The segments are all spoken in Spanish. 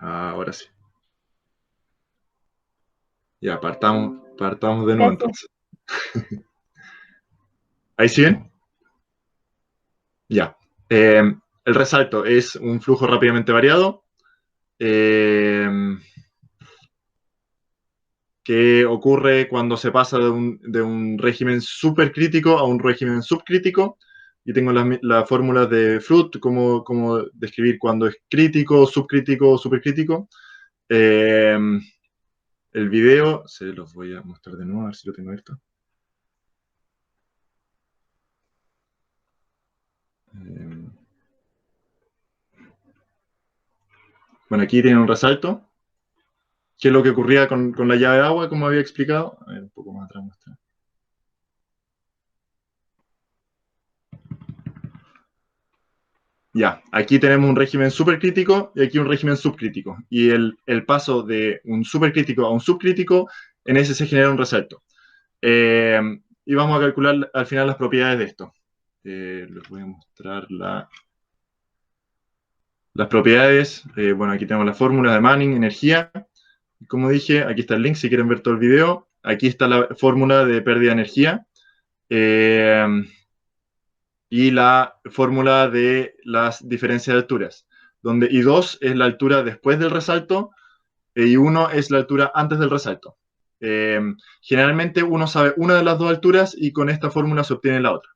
Ahora sí. Ya, partamos de nuevo Gracias. entonces. ¿Ahí siguen? Ya. El resalto es un flujo rápidamente variado eh, que ocurre cuando se pasa de un régimen supercrítico a un régimen subcrítico. Y tengo las fórmulas de Fruit, cómo describir cuando es crítico, subcrítico o supercrítico. Eh, el video, se los voy a mostrar de nuevo, a ver si lo tengo abierto. Eh, bueno, aquí tienen un resalto. ¿Qué es lo que ocurría con la llave de agua, como había explicado? A ver, un poco más atrás muestra. Ya, aquí tenemos un régimen supercrítico y aquí un régimen subcrítico. Y el paso de un supercrítico a un subcrítico, en ese se genera un resalto. Eh, y vamos a calcular al final las propiedades de esto. Les voy a mostrar las propiedades. Bueno, aquí tenemos la fórmula de Manning, energía. Como dije, aquí está el link si quieren ver todo el video. Aquí está la fórmula de pérdida de energía. Eh, y la fórmula de las diferencias de alturas, donde I2 es la altura después del resalto e I1 es la altura antes del resalto. Eh, Generalmente uno sabe una de las dos alturas y con esta fórmula se obtiene la otra.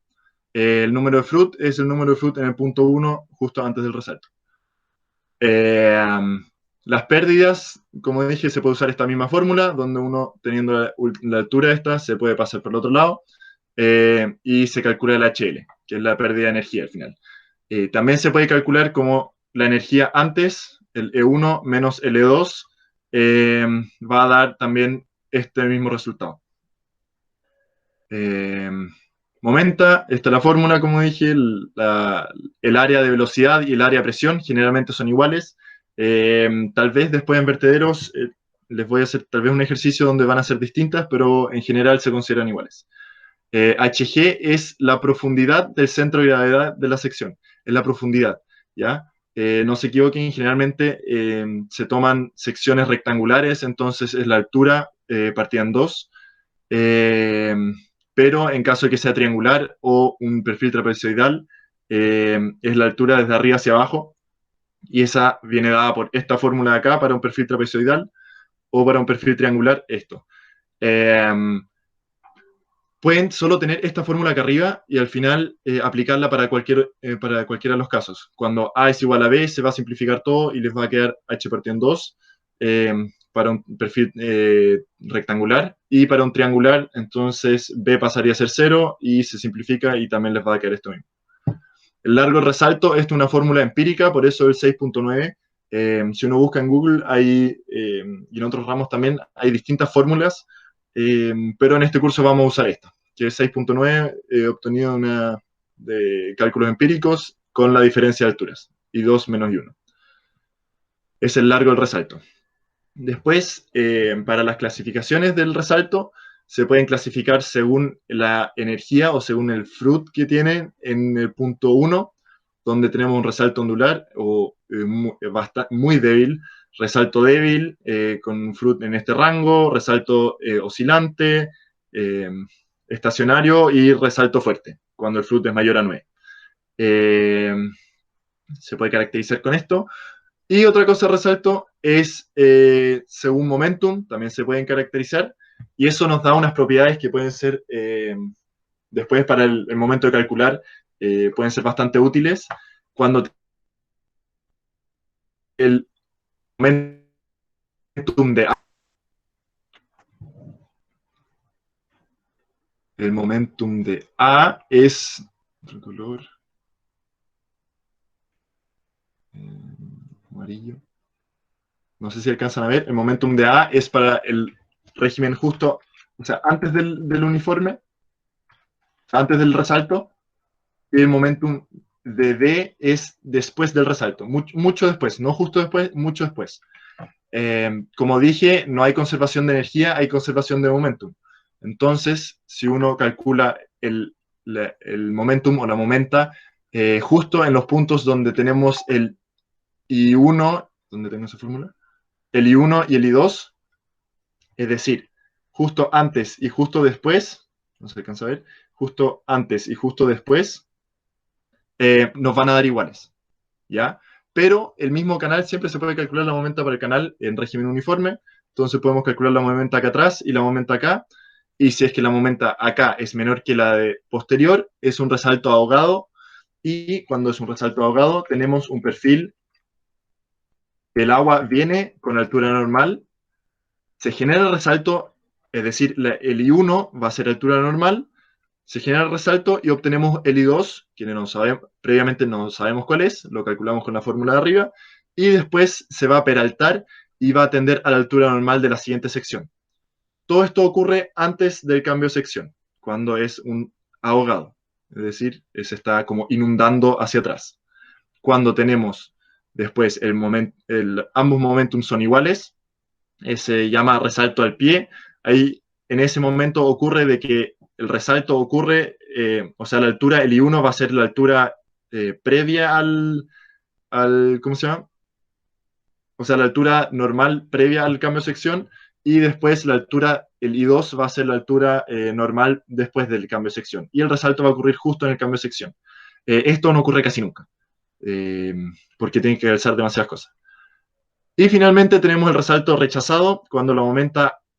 El número de Fruit es el número de Fruit en el punto 1 justo antes del resalto. Eh, las pérdidas, como dije, se puede usar esta misma fórmula, donde uno, teniendo la altura esta, se puede pasar por el otro lado y se calcula el HL, que es la pérdida de energía al final. También se puede calcular como la energía antes, el E1 menos el E2, va a dar también este mismo resultado. Eh, Momenta, esta es la fórmula, como dije, el área de velocidad y el área de presión generalmente son iguales. Tal vez después en vertederos les voy a hacer tal vez un ejercicio donde van a ser distintas, pero en general se consideran iguales. HG es la profundidad del centro de gravedad de la sección, es la profundidad, ¿ya? No se equivoquen, generalmente se toman secciones rectangulares, entonces es la altura partida en dos, eh, pero en caso de que sea triangular o un perfil trapezoidal, es la altura desde arriba hacia abajo, y esa viene dada por esta fórmula de acá para un perfil trapezoidal o para un perfil triangular, esto. Eh, Pueden solo tener esta fórmula acá arriba y al final aplicarla para cualquiera de los casos. Cuando A es igual a B, se va a simplificar todo y les va a quedar H partido en 2 para un perfil rectangular, y para un triangular, entonces B pasaría a ser 0 y se simplifica y también les va a quedar esto mismo. El largo resalto es una fórmula empírica, por eso el 6.9. Si uno busca en Google y en otros ramos también hay distintas fórmulas, pero en este curso vamos a usar esta, que es 6.9 obtenido de cálculos empíricos con la diferencia de alturas, y 2 menos y 1. Es el largo del resalto. Después, para las clasificaciones del resalto, se pueden clasificar según la energía o según el Fruit que tienen en el punto 1, donde tenemos un resalto ondular o muy débil, resalto débil con un Fruit en este rango, resalto oscilante, eh, estacionario y resalto fuerte, cuando el Fruit es mayor a 9. Eh, Se puede caracterizar con esto. Y otra cosa resalto es, según momentum, también se pueden caracterizar, y eso nos da unas propiedades que pueden ser, después para el momento de calcular, pueden ser bastante útiles. Cuando el momentum de A, el momentum de A es, otro color, amarillo, no sé si alcanzan a ver, el momentum de A es para el régimen justo, o sea, antes del uniforme, antes del resalto, y el momentum de D es después del resalto, mucho después, no justo después, mucho después. Como dije, no hay conservación de energía, hay conservación de momentum. Entonces, si uno calcula el momentum o la momenta justo en los puntos donde tenemos el I1, ¿dónde tengo esa fórmula? el I1 y el I2, es decir, justo antes y justo después, no se alcanza a ver, justo antes y justo después, nos van a dar iguales, ¿ya? Pero el mismo canal siempre se puede calcular la momenta para el canal en régimen uniforme, entonces podemos calcular la momenta acá atrás y la momenta acá, y si es que la momenta acá es menor que la de posterior, es un resalto ahogado, y cuando es un resalto ahogado tenemos un perfil, el agua viene con altura normal, se genera el resalto, es decir, el I1 va a ser altura normal, se genera el resalto y obtenemos el I2, que no sabemos, previamente no sabemos cuál es, lo calculamos con la fórmula de arriba, y después se va a peraltar y va a tender a la altura normal de la siguiente sección. Todo esto ocurre antes del cambio de sección, cuando es un ahogado, es decir, se está como inundando hacia atrás. Cuando tenemos después ambos momentum son iguales, se llama resalto al pie, ahí en ese momento ocurre de que el resalto ocurre, o sea, la altura, el I1 va a ser la altura previa ¿cómo se llama? O sea, la altura normal previa al cambio de sección y después la altura, el I2 va a ser la altura normal después del cambio de sección. Y el resalto va a ocurrir justo en el cambio de sección. Esto no ocurre casi nunca, eh, porque tienen que calzar demasiadas cosas. Y finalmente tenemos el resalto rechazado, cuando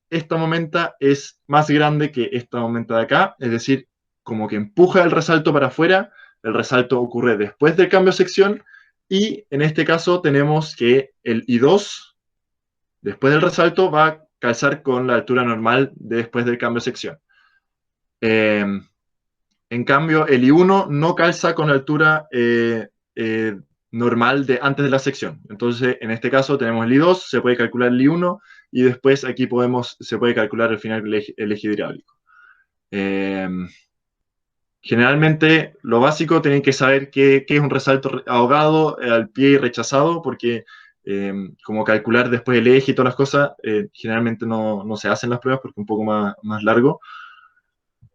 esta momenta es más grande que esta momenta de acá, es decir, como que empuja el resalto para afuera, el resalto ocurre después del cambio de sección, y en este caso tenemos que el I2, después del resalto, va a calzar con la altura normal después del cambio de sección. En cambio, el I1 no calza con la altura normal de antes de la sección. Entonces, en este caso tenemos el I2, se puede calcular el I1 y después aquí se puede calcular al final el eje hidráulico. Generalmente, lo básico, tienen que saber qué es un resalto ahogado al pie y rechazado, porque como calcular después el eje y todas las cosas, generalmente no se hacen las pruebas porque es un poco más largo.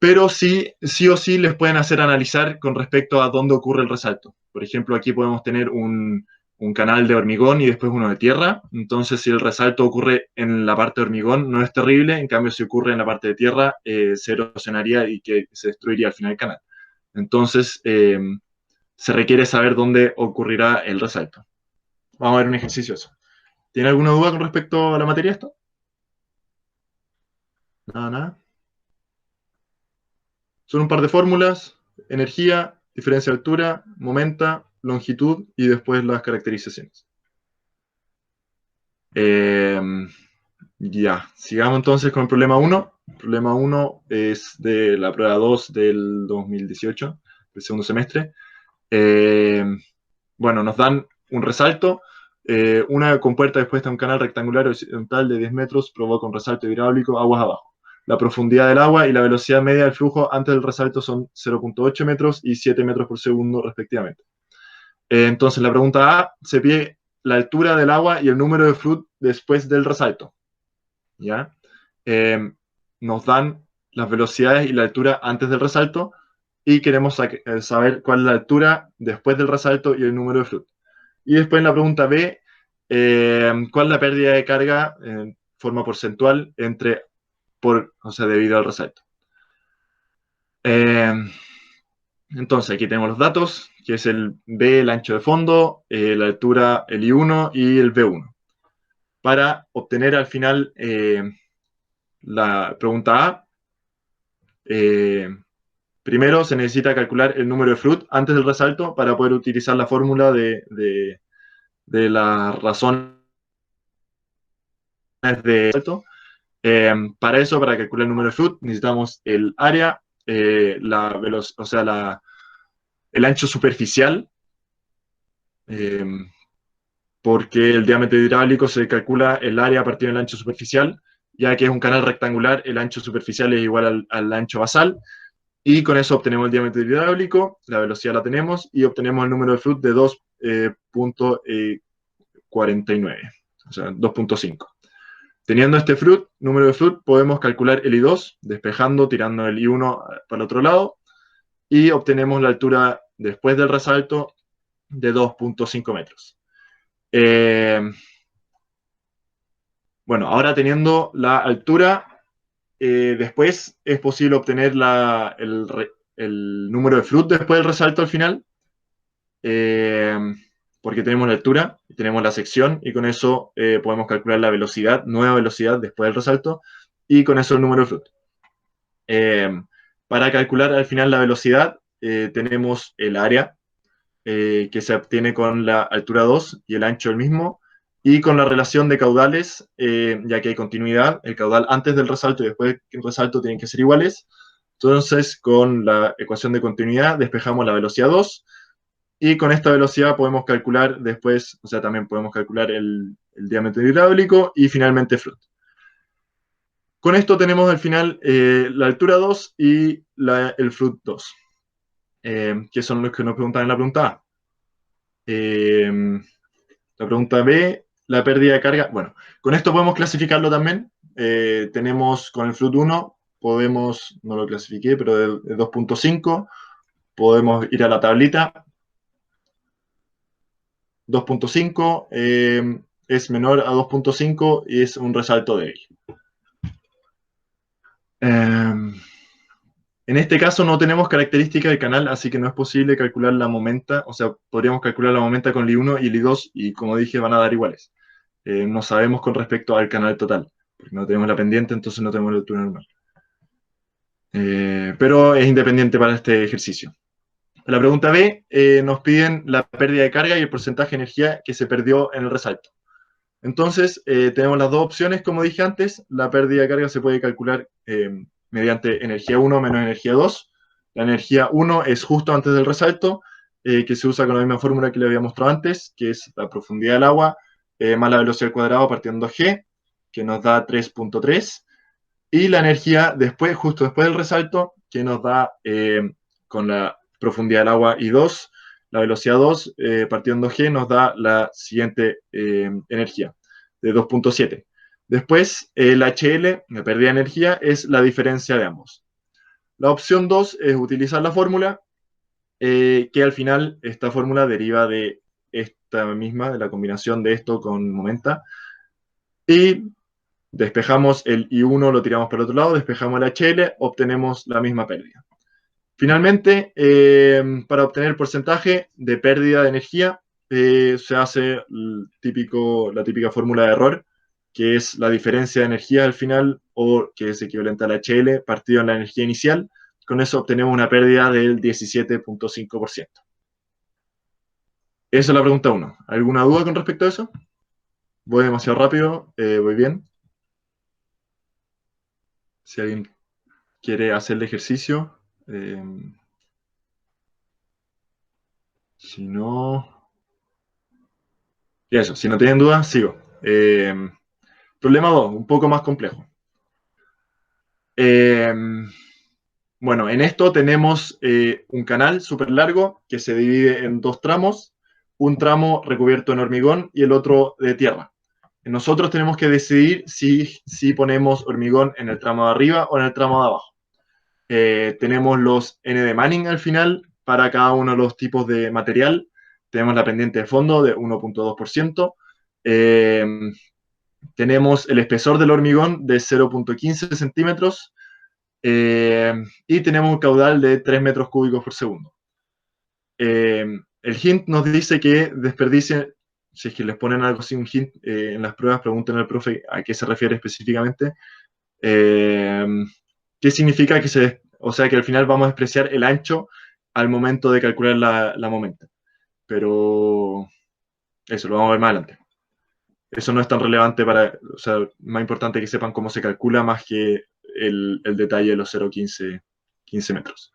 Pero sí o sí les pueden hacer analizar con respecto a dónde ocurre el resalto. Por ejemplo, aquí podemos tener un canal de hormigón y después uno de tierra. Entonces, si el resalto ocurre en la parte de hormigón, no es terrible. En cambio, si ocurre en la parte de tierra, se erosionaría y que se destruiría al final el canal. Entonces, se requiere saber dónde ocurrirá el resalto. Vamos a ver un ejercicio de eso. ¿Tiene alguna duda con respecto a la materia esta? Nada, nada. Son un par de fórmulas: energía, diferencia de altura, momenta, longitud y después las caracterizaciones. Eh, ya, sigamos entonces con el problema 1. El problema 1 es de la prueba 2 del 2018, del segundo semestre. Bueno, nos dan un resalto, una compuerta dispuesta en un canal rectangular horizontal de 10 metros provoca un resalto hidráulico aguas abajo. La profundidad del agua y la velocidad media del flujo antes del resalto son 0,8 metros y 7 metros por segundo respectivamente. Entonces, la pregunta A se pide la altura del agua y el número de Froude después del resalto. ¿Ya? Nos dan las velocidades y la altura antes del resalto y queremos saber cuál es la altura después del resalto y el número de Froude. Y después en la pregunta B, ¿cuál es la pérdida de carga en forma porcentual o sea, debido al resalto? Entonces, aquí tenemos los datos, que es el B, el ancho de fondo, la altura, el I1 y el V1. Para obtener al final la pregunta A, primero se necesita calcular el número de Froude antes del resalto para poder utilizar la fórmula de las razones de resalto. Para eso, para calcular el número de Froude, necesitamos el área, o sea, el ancho superficial, porque el diámetro hidráulico se calcula el área a partir del ancho superficial, ya que es un canal rectangular, el ancho superficial es igual al ancho basal, y con eso obtenemos el diámetro hidráulico, la velocidad la tenemos, y obtenemos el número de Froude de 2,49, o sea, 2,5. Teniendo este número de Froude, podemos calcular el I2, despejando, tirando el I1 para el otro lado, y obtenemos la altura después del resalto de 2,5 metros. Bueno, ahora teniendo la altura, después es posible obtener el número de Flood después del resalto al final, porque tenemos la altura, tenemos la sección, y con eso podemos calcular la velocidad, nueva velocidad después del resalto, y con eso el número de Flood. Para calcular al final la velocidad, tenemos el área, que se obtiene con la altura 2 y el ancho el mismo, y con la relación de caudales, ya que hay continuidad, el caudal antes del resalto y después del resalto tienen que ser iguales. Entonces, con la ecuación de continuidad despejamos la velocidad 2, y con esta velocidad podemos calcular después, o sea, también podemos calcular el diámetro hidráulico y finalmente Flood. Con esto tenemos al final la altura 2 y el Flood 2, que son los que nos preguntan en la pregunta A. La pregunta B, la pérdida de carga. Bueno, con esto podemos clasificarlo también. Tenemos con el Flood 1, podemos, no lo clasifiqué, pero de 2.5, podemos ir a la tablita. 2.5 es menor a 2.5 y es un resalto débil. En este caso no tenemos característica del canal, así que no es posible calcular la momenta. O sea, podríamos calcular la momenta con Li1 y Li2, y como dije, van a dar iguales. No sabemos con respecto al canal total, porque no tenemos la pendiente, entonces no tenemos la altura normal. Pero es independiente para este ejercicio. La pregunta B, nos piden la pérdida de carga y el porcentaje de energía que se perdió en el resalto. Entonces, tenemos las dos opciones, como dije antes. La pérdida de carga se puede calcular mediante energía 1 menos energía 2. La energía 1 es justo antes del resalto, que se usa con la misma fórmula que le había mostrado antes, que es la profundidad del agua más la velocidad al cuadrado partiendo G, que nos da 3.3. Y la energía después, justo después del resalto, que nos da con la profundidad del agua y 2, la velocidad 2 partiendo G nos da la siguiente energía, de 2.7. Después, el HL, la pérdida de energía, es la diferencia de ambos. La opción 2 es utilizar la fórmula, que al final esta fórmula deriva de esta misma, de la combinación de esto con momenta, y despejamos el I1, lo tiramos para el otro lado, despejamos el HL, obtenemos la misma pérdida. Finalmente, para obtener el porcentaje de pérdida de energía, se hace la típica fórmula de error, que es la diferencia de energía al final, o que es equivalente al HL partido en la energía inicial. Con eso obtenemos una pérdida del 17.5%. Esa es la pregunta 1. ¿Alguna duda con respecto a eso? ¿Voy demasiado rápido? ¿Voy bien? Si alguien quiere hacer el ejercicio. Si no... Y eso, si no tienen dudas, sigo. Problema 2, un poco más complejo. Bueno, en esto tenemos un canal súper largo que se divide en dos tramos, un tramo recubierto en hormigón y el otro de tierra. Nosotros tenemos que decidir si ponemos hormigón en el tramo de arriba o en el tramo de abajo. Tenemos los N de Manning al final para cada uno de los tipos de material. Tenemos la pendiente de fondo de 1.2%. Tenemos el espesor del hormigón de 0.15 centímetros. Y tenemos un caudal de 3 metros cúbicos por segundo. El hint nos dice que desperdicien, si es que les ponen algo así, un hint en las pruebas, pregunten al profe a qué se refiere específicamente. ¿Qué significa o sea, que al final vamos a despreciar el ancho al momento de calcular la momenta? Pero eso lo vamos a ver más adelante. Eso no es tan relevante o sea, más importante que sepan cómo se calcula más que el detalle de los 0.15 metros.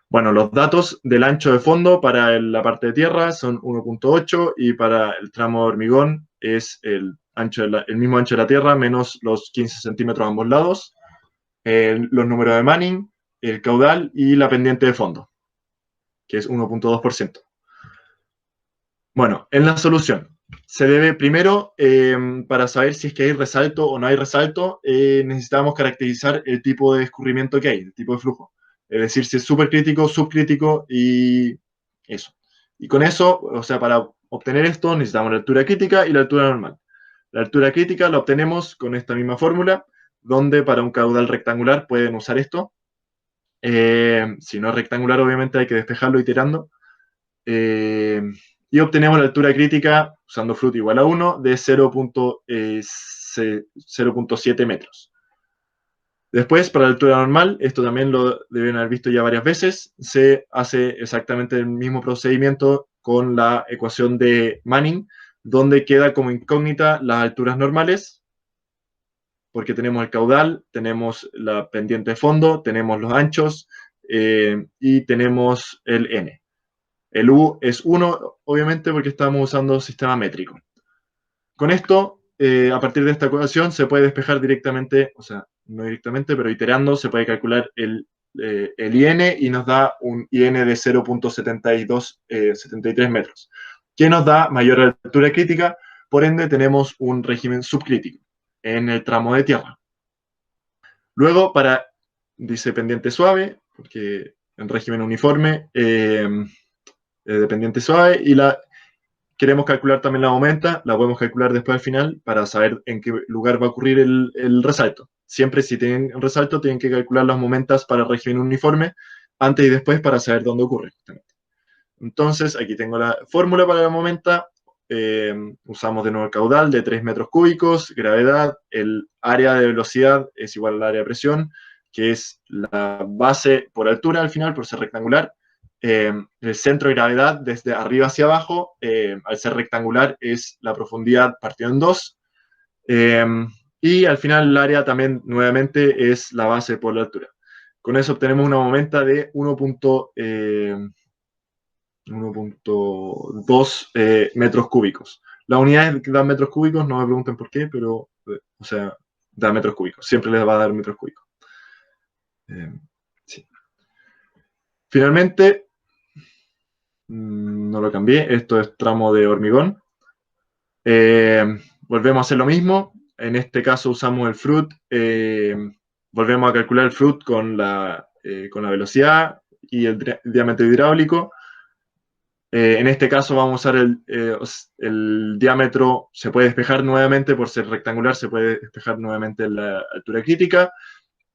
Bueno, los datos del ancho de fondo para la parte de tierra son 1.8 y para el tramo de hormigón es el mismo ancho de la tierra menos los 15 centímetros a ambos lados, los números de Manning, el caudal y la pendiente de fondo, que es 1.2%. Bueno, en la solución, se debe primero, para saber si es que hay resalto o no hay resalto, necesitamos caracterizar el tipo de escurrimiento que hay, el tipo de flujo. Es decir, si es supercrítico, subcrítico y eso. Y con eso, o sea, para obtener esto necesitamos la altura crítica y la altura normal. La altura crítica la obtenemos con esta misma fórmula, donde para un caudal rectangular pueden usar esto. Si no es rectangular, obviamente hay que despejarlo iterando. Y obtenemos la altura crítica, usando Flood igual a 1, de 0.7 metros. Después, para la altura normal, esto también lo deben haber visto ya varias veces, se hace exactamente el mismo procedimiento con la ecuación de Manning, donde queda como incógnita las alturas normales, porque tenemos el caudal, tenemos la pendiente de fondo, tenemos los anchos y tenemos el n. El u es 1, obviamente, porque estamos usando sistema métrico. Con esto, a partir de esta ecuación, se puede despejar directamente, o sea, no directamente, pero iterando, se puede calcular el IN y nos da un IN de 0.73 metros, que nos da mayor altura crítica, por ende tenemos un régimen subcrítico en el tramo de tierra. Luego, dice pendiente suave, porque en régimen uniforme, de pendiente suave, y queremos calcular también la momenta, la podemos calcular después al final para saber en qué lugar va a ocurrir el resalto. Siempre si tienen resalto tienen que calcular las momentas para el régimen uniforme antes y después para saber dónde ocurre. Entonces aquí tengo la fórmula para la momenta, usamos de nuevo el caudal de 3 metros cúbicos, gravedad, el área de velocidad es igual al área de presión, que es la base por altura al final, por ser rectangular. El centro de gravedad desde arriba hacia abajo, al ser rectangular, es la profundidad partido en dos. Y al final el área también nuevamente es la base por la altura. Con eso obtenemos una momenta de 1.2 metros cúbicos. Las unidades que dan metros cúbicos, no me pregunten por qué, pero, o sea, da metros cúbicos. Siempre les va a dar metros cúbicos. Sí. Finalmente, no lo cambié, esto es tramo de hormigón. Volvemos a hacer lo mismo, en este caso usamos el fruit, volvemos a calcular el fruit con la velocidad y el diámetro hidráulico. En este caso vamos a usar el diámetro, se puede despejar nuevamente, por ser rectangular se puede despejar nuevamente la altura crítica,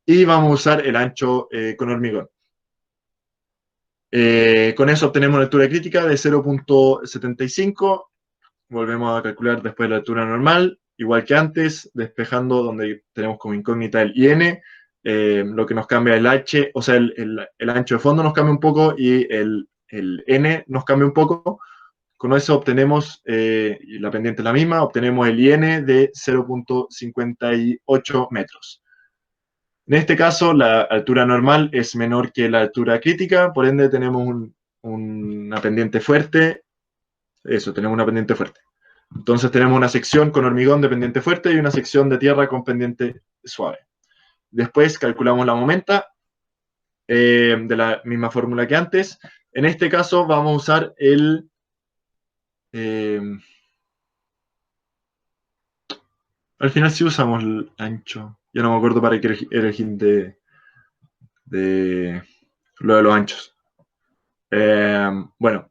y vamos a usar el ancho con hormigón. Con eso obtenemos la altura crítica de 0.75. Volvemos a calcular después la altura normal, igual que antes, despejando donde tenemos como incógnita el IN, lo que nos cambia el H, o sea, el ancho de fondo nos cambia un poco y el N nos cambia un poco. Con eso obtenemos, y la pendiente es la misma, obtenemos el IN de 0.58 metros. En este caso, la altura normal es menor que la altura crítica, por ende tenemos una pendiente fuerte. Eso, tenemos una pendiente fuerte. Entonces tenemos una sección con hormigón de pendiente fuerte y una sección de tierra con pendiente suave. Después calculamos la momenta de la misma fórmula que antes. En este caso vamos a usar al final sí usamos el ancho. Ya no me acuerdo para qué elegir de lo de los anchos. Bueno.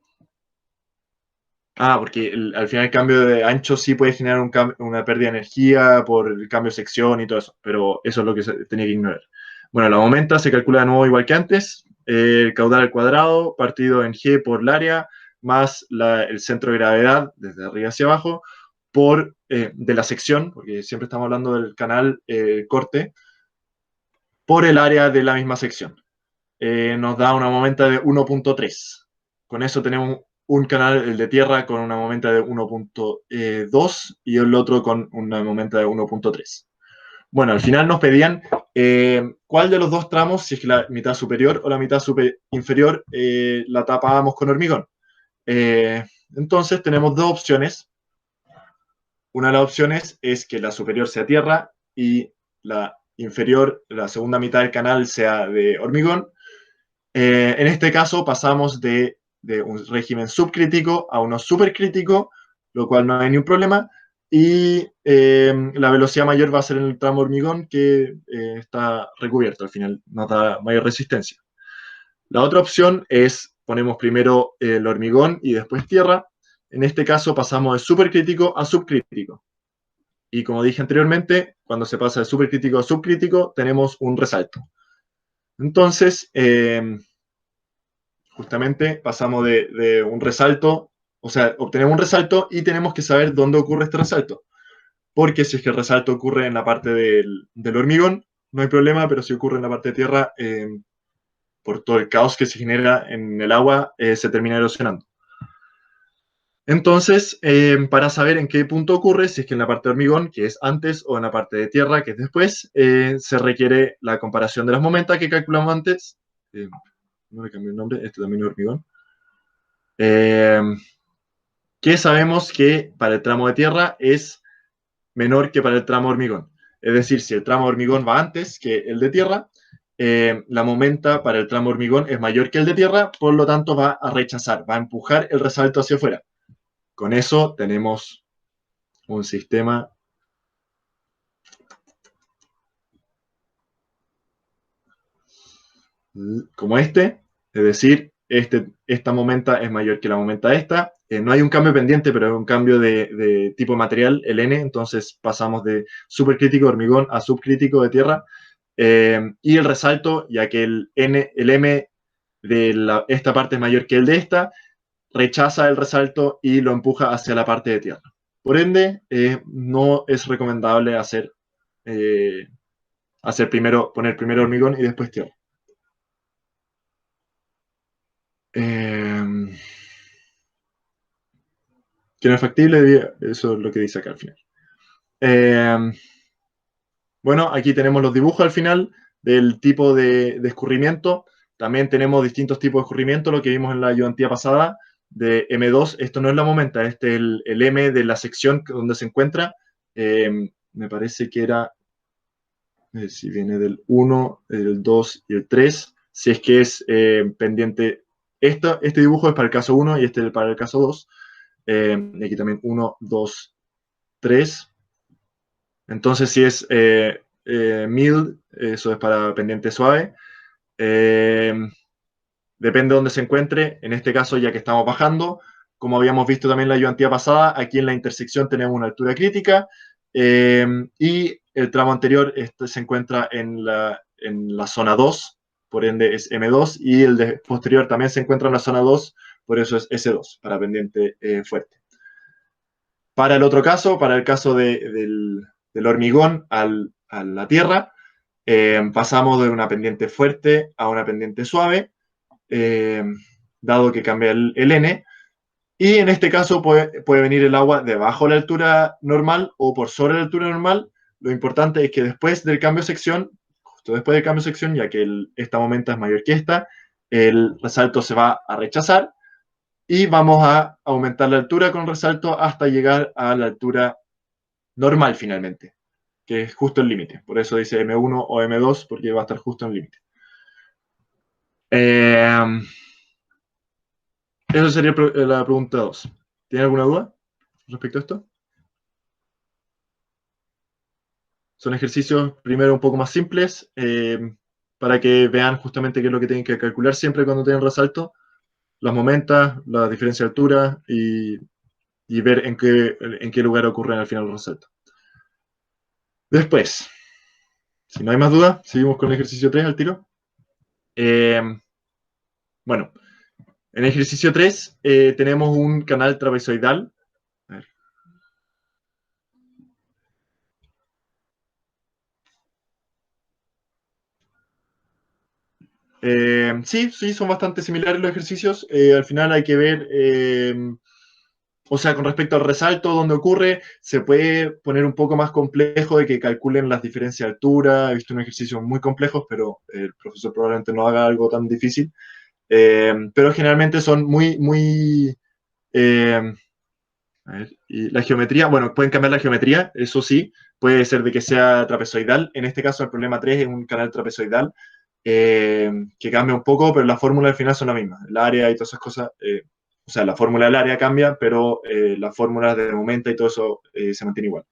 Porque al final el cambio de ancho sí puede generar una pérdida de energía por el cambio de sección y todo eso, pero eso es lo que se tenía que ignorar. Bueno, la momenta se calcula de nuevo igual que antes, el caudal al cuadrado partido en G por el área, más el centro de gravedad desde arriba hacia abajo, de la sección, porque siempre estamos hablando del canal corte, por el área de la misma sección. Nos da una momenta de 1.3. Con eso tenemos un canal, el de tierra, con una momenta de 1.2 y el otro con una momenta de 1.3. Bueno, al final nos pedían cuál de los dos tramos, si es que la mitad superior o la mitad inferior, la tapábamos con hormigón. Entonces tenemos dos opciones. Una de las opciones es que la superior sea tierra y la inferior, la segunda mitad del canal, sea de hormigón. En este caso pasamos de un régimen subcrítico a uno supercrítico, lo cual no hay ningún problema, y la velocidad mayor va a ser en el tramo hormigón, que está recubierto, al final nos da mayor resistencia. La otra opción es, ponemos primero el hormigón y después tierra. En este caso pasamos de supercrítico a subcrítico. Y como dije anteriormente, cuando se pasa de supercrítico a subcrítico, tenemos un resalto. Entonces, justamente pasamos de un resalto, o sea, obtenemos un resalto y tenemos que saber dónde ocurre este resalto. Porque si es que el resalto ocurre en la parte del hormigón, no hay problema, pero si ocurre en la parte de tierra, por todo el caos que se genera en el agua, se termina erosionando. Entonces, para saber en qué punto ocurre, si es que en la parte de hormigón, que es antes, o en la parte de tierra, que es después, se requiere la comparación de las momentas que calculamos antes. No le cambié el nombre, este también es hormigón. Que sabemos que para el tramo de tierra es menor que para el tramo hormigón. Es decir, si el tramo hormigón va antes que el de tierra, la momenta para el tramo hormigón es mayor que el de tierra, por lo tanto va a rechazar, va a empujar el resalto hacia afuera. Con eso tenemos un sistema como este, es decir, esta momenta es mayor que la momenta esta. No hay un cambio pendiente, pero es un cambio de tipo material, el N, entonces pasamos de supercrítico de hormigón a subcrítico de tierra. Y el resalto, ya que el M de esta parte es mayor que el de esta, rechaza el resalto y lo empuja hacia la parte de tierra. Por ende, no es recomendable eh, poner primero hormigón y después tierra. Eh, que no es factible, eso es lo que dice acá al final. Eh, bueno, aquí tenemos los dibujos al final del tipo de escurrimiento. También tenemos distintos tipos de escurrimiento, lo que vimos en la ayudantía pasada de M2. Esto no es la momenta, este es el M de la sección donde se encuentra. Me parece que era, si viene del 1, el 2 y el 3. Si es que es pendiente, este dibujo es para el caso 1 y este es para el caso 2. Aquí también 1, 2, 3. Entonces, si es mild, eso es para pendiente suave. Eh, Depende de dónde se encuentre. En este caso, ya que estamos bajando, como habíamos visto también en la ayudantía pasada, aquí en la intersección tenemos una altura crítica y el tramo anterior se encuentra en la zona 2, por ende es M2, y el posterior también se encuentra en la zona 2, por eso es S2, para pendiente fuerte. Para el otro caso, para el caso del hormigón a la tierra, pasamos de una pendiente fuerte a una pendiente suave, eh, dado que cambia el N, y en este caso puede venir el agua debajo de la altura normal o por sobre la altura normal. Lo importante es que después del cambio de sección, justo después del cambio de sección, ya que esta momenta es mayor que esta, el resalto se va a rechazar y vamos a aumentar la altura con resalto hasta llegar a la altura normal finalmente, que es justo el límite. Por eso dice M1 o M2, porque va a estar justo en el límite. Eso sería la pregunta 2. ¿Tiene alguna duda respecto a esto? Son ejercicios primero un poco más simples para que vean justamente qué es lo que tienen que calcular siempre cuando tienen resalto, las momentas, la diferencia de altura y ver en qué lugar ocurren al final los resaltos. Después, si no hay más dudas, seguimos con el ejercicio 3 al tiro. Eh, bueno, en el ejercicio 3 tenemos un canal trapezoidal. A ver. Sí, sí, son bastante similares los ejercicios. Al final hay que ver, o sea, con respecto al resalto, donde ocurre, se puede poner un poco más complejo de que calculen las diferencias de altura. He visto un ejercicio muy complejos, pero el profesor probablemente no haga algo tan difícil. Pero generalmente son muy eh, a ver, y la geometría, bueno, pueden cambiar la geometría, eso sí, puede ser de que sea trapezoidal. En este caso, el problema 3 es un canal trapezoidal que cambia un poco, pero las fórmulas al final son las mismas. El área y todas esas cosas, o sea, la fórmula del área cambia, pero las fórmulas de momento y todo eso se mantiene igual.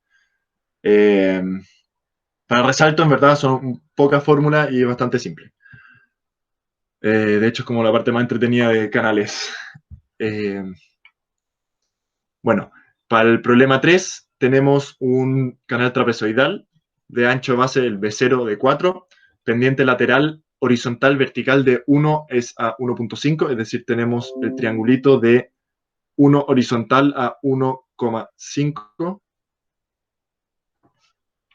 Eh, para resalto, en verdad, son pocas fórmulas y es bastante simple. De hecho, es como la parte más entretenida de canales. Bueno, para el problema 3 tenemos un canal trapezoidal de ancho de base el B0 de 4, pendiente lateral horizontal vertical de 1 es a 1.5, es decir, tenemos el triangulito de 1 horizontal a 1,5.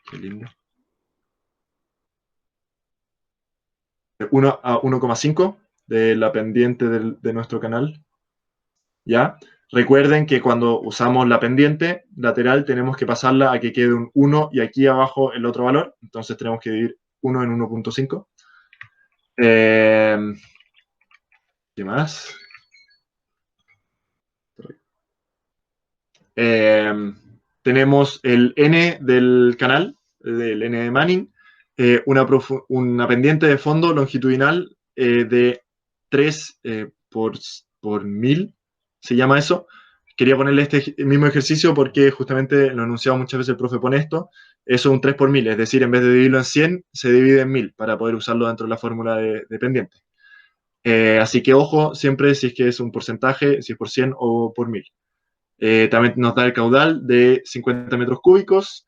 Qué lindo. De 1 a 1,5 de la pendiente de nuestro canal. ¿Ya? Recuerden que cuando usamos la pendiente lateral tenemos que pasarla a que quede un 1 y aquí abajo el otro valor. Entonces tenemos que dividir 1 en 1.5. ¿Qué más? Tenemos el N del canal, del N de Manning, una pendiente de fondo longitudinal de 3 por 1000, se llama eso. Quería ponerle este mismo ejercicio porque justamente lo anunciado muchas veces el profe pone esto. Eso es un 3 por 1000, es decir, en vez de dividirlo en 100, se divide en 1000 para poder usarlo dentro de la fórmula de pendiente. Así que ojo siempre si es que es un porcentaje, si es por 100 o por 1000. También nos da el caudal de 50 metros cúbicos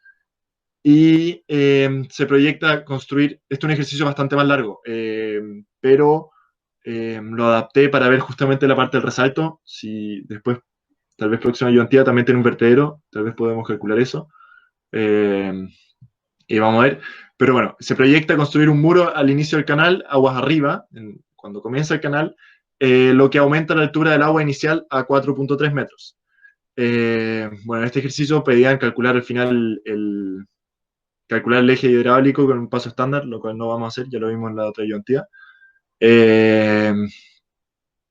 y se proyecta construir, este es un ejercicio bastante más largo, pero lo adapté para ver justamente la parte del resalto. Si después, tal vez próxima ayudantía también tiene un vertedero, tal vez podemos calcular eso. Y vamos a ver. Pero bueno, se proyecta construir un muro al inicio del canal, aguas arriba, cuando comienza el canal, lo que aumenta la altura del agua inicial a 4.3 metros. Bueno, en este ejercicio pedían calcular al final calcular el eje hidráulico con un paso estándar, lo cual no vamos a hacer, ya lo vimos en la otra ayudantía.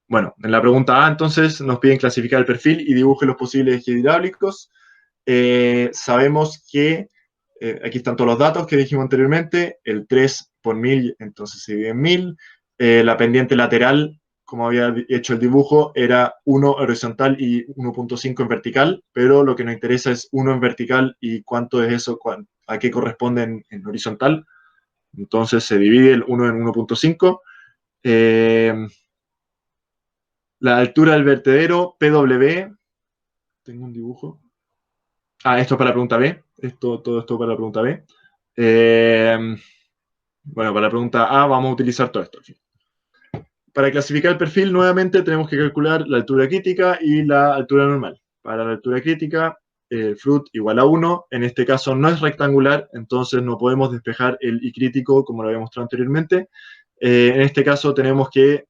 Bueno, en la pregunta A, entonces, nos piden clasificar el perfil y dibuje los posibles ejes hidráulicos. Sabemos que, aquí están todos los datos que dijimos anteriormente, el 3 por 1000, entonces se divide en 1000. La pendiente lateral, como había hecho el dibujo, era 1 horizontal y 1.5 en vertical, pero lo que nos interesa es 1 en vertical y cuánto es eso, a qué corresponde en horizontal. Entonces se divide el 1 en 1.5. La altura del vertedero, PW, tengo un dibujo. Esto es para la pregunta B. Todo esto para la pregunta B. Bueno, para la pregunta A vamos a utilizar todo esto. Para clasificar el perfil, nuevamente tenemos que calcular la altura crítica y la altura normal. Para la altura crítica, el FRUT igual a 1. En este caso no es rectangular, entonces no podemos despejar el I crítico como lo había mostrado anteriormente. En este caso tenemos que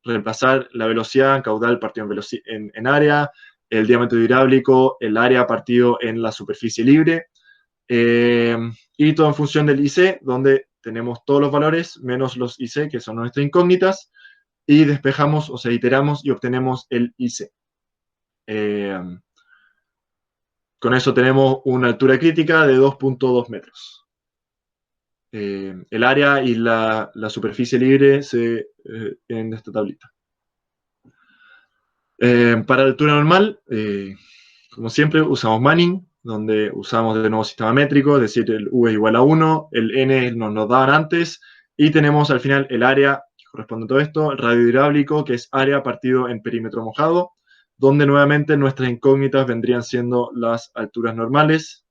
reemplazar la velocidad en caudal partido en área, el diámetro hidráulico, el área partido en la superficie libre, y todo en función del IC, donde tenemos todos los valores menos los IC, que son nuestras incógnitas, y despejamos, o sea, iteramos y obtenemos el IC. Con eso tenemos una altura crítica de 2.2 metros. El área y la superficie libre se en esta tablita. Para la altura normal, como siempre, usamos Manning, donde usamos de nuevo sistema métrico, es decir, el U es igual a 1, el N nos daban antes, y tenemos al final el área que corresponde a todo esto, el radio hidráulico, que es área partido en perímetro mojado, donde nuevamente nuestras incógnitas vendrían siendo las alturas normales,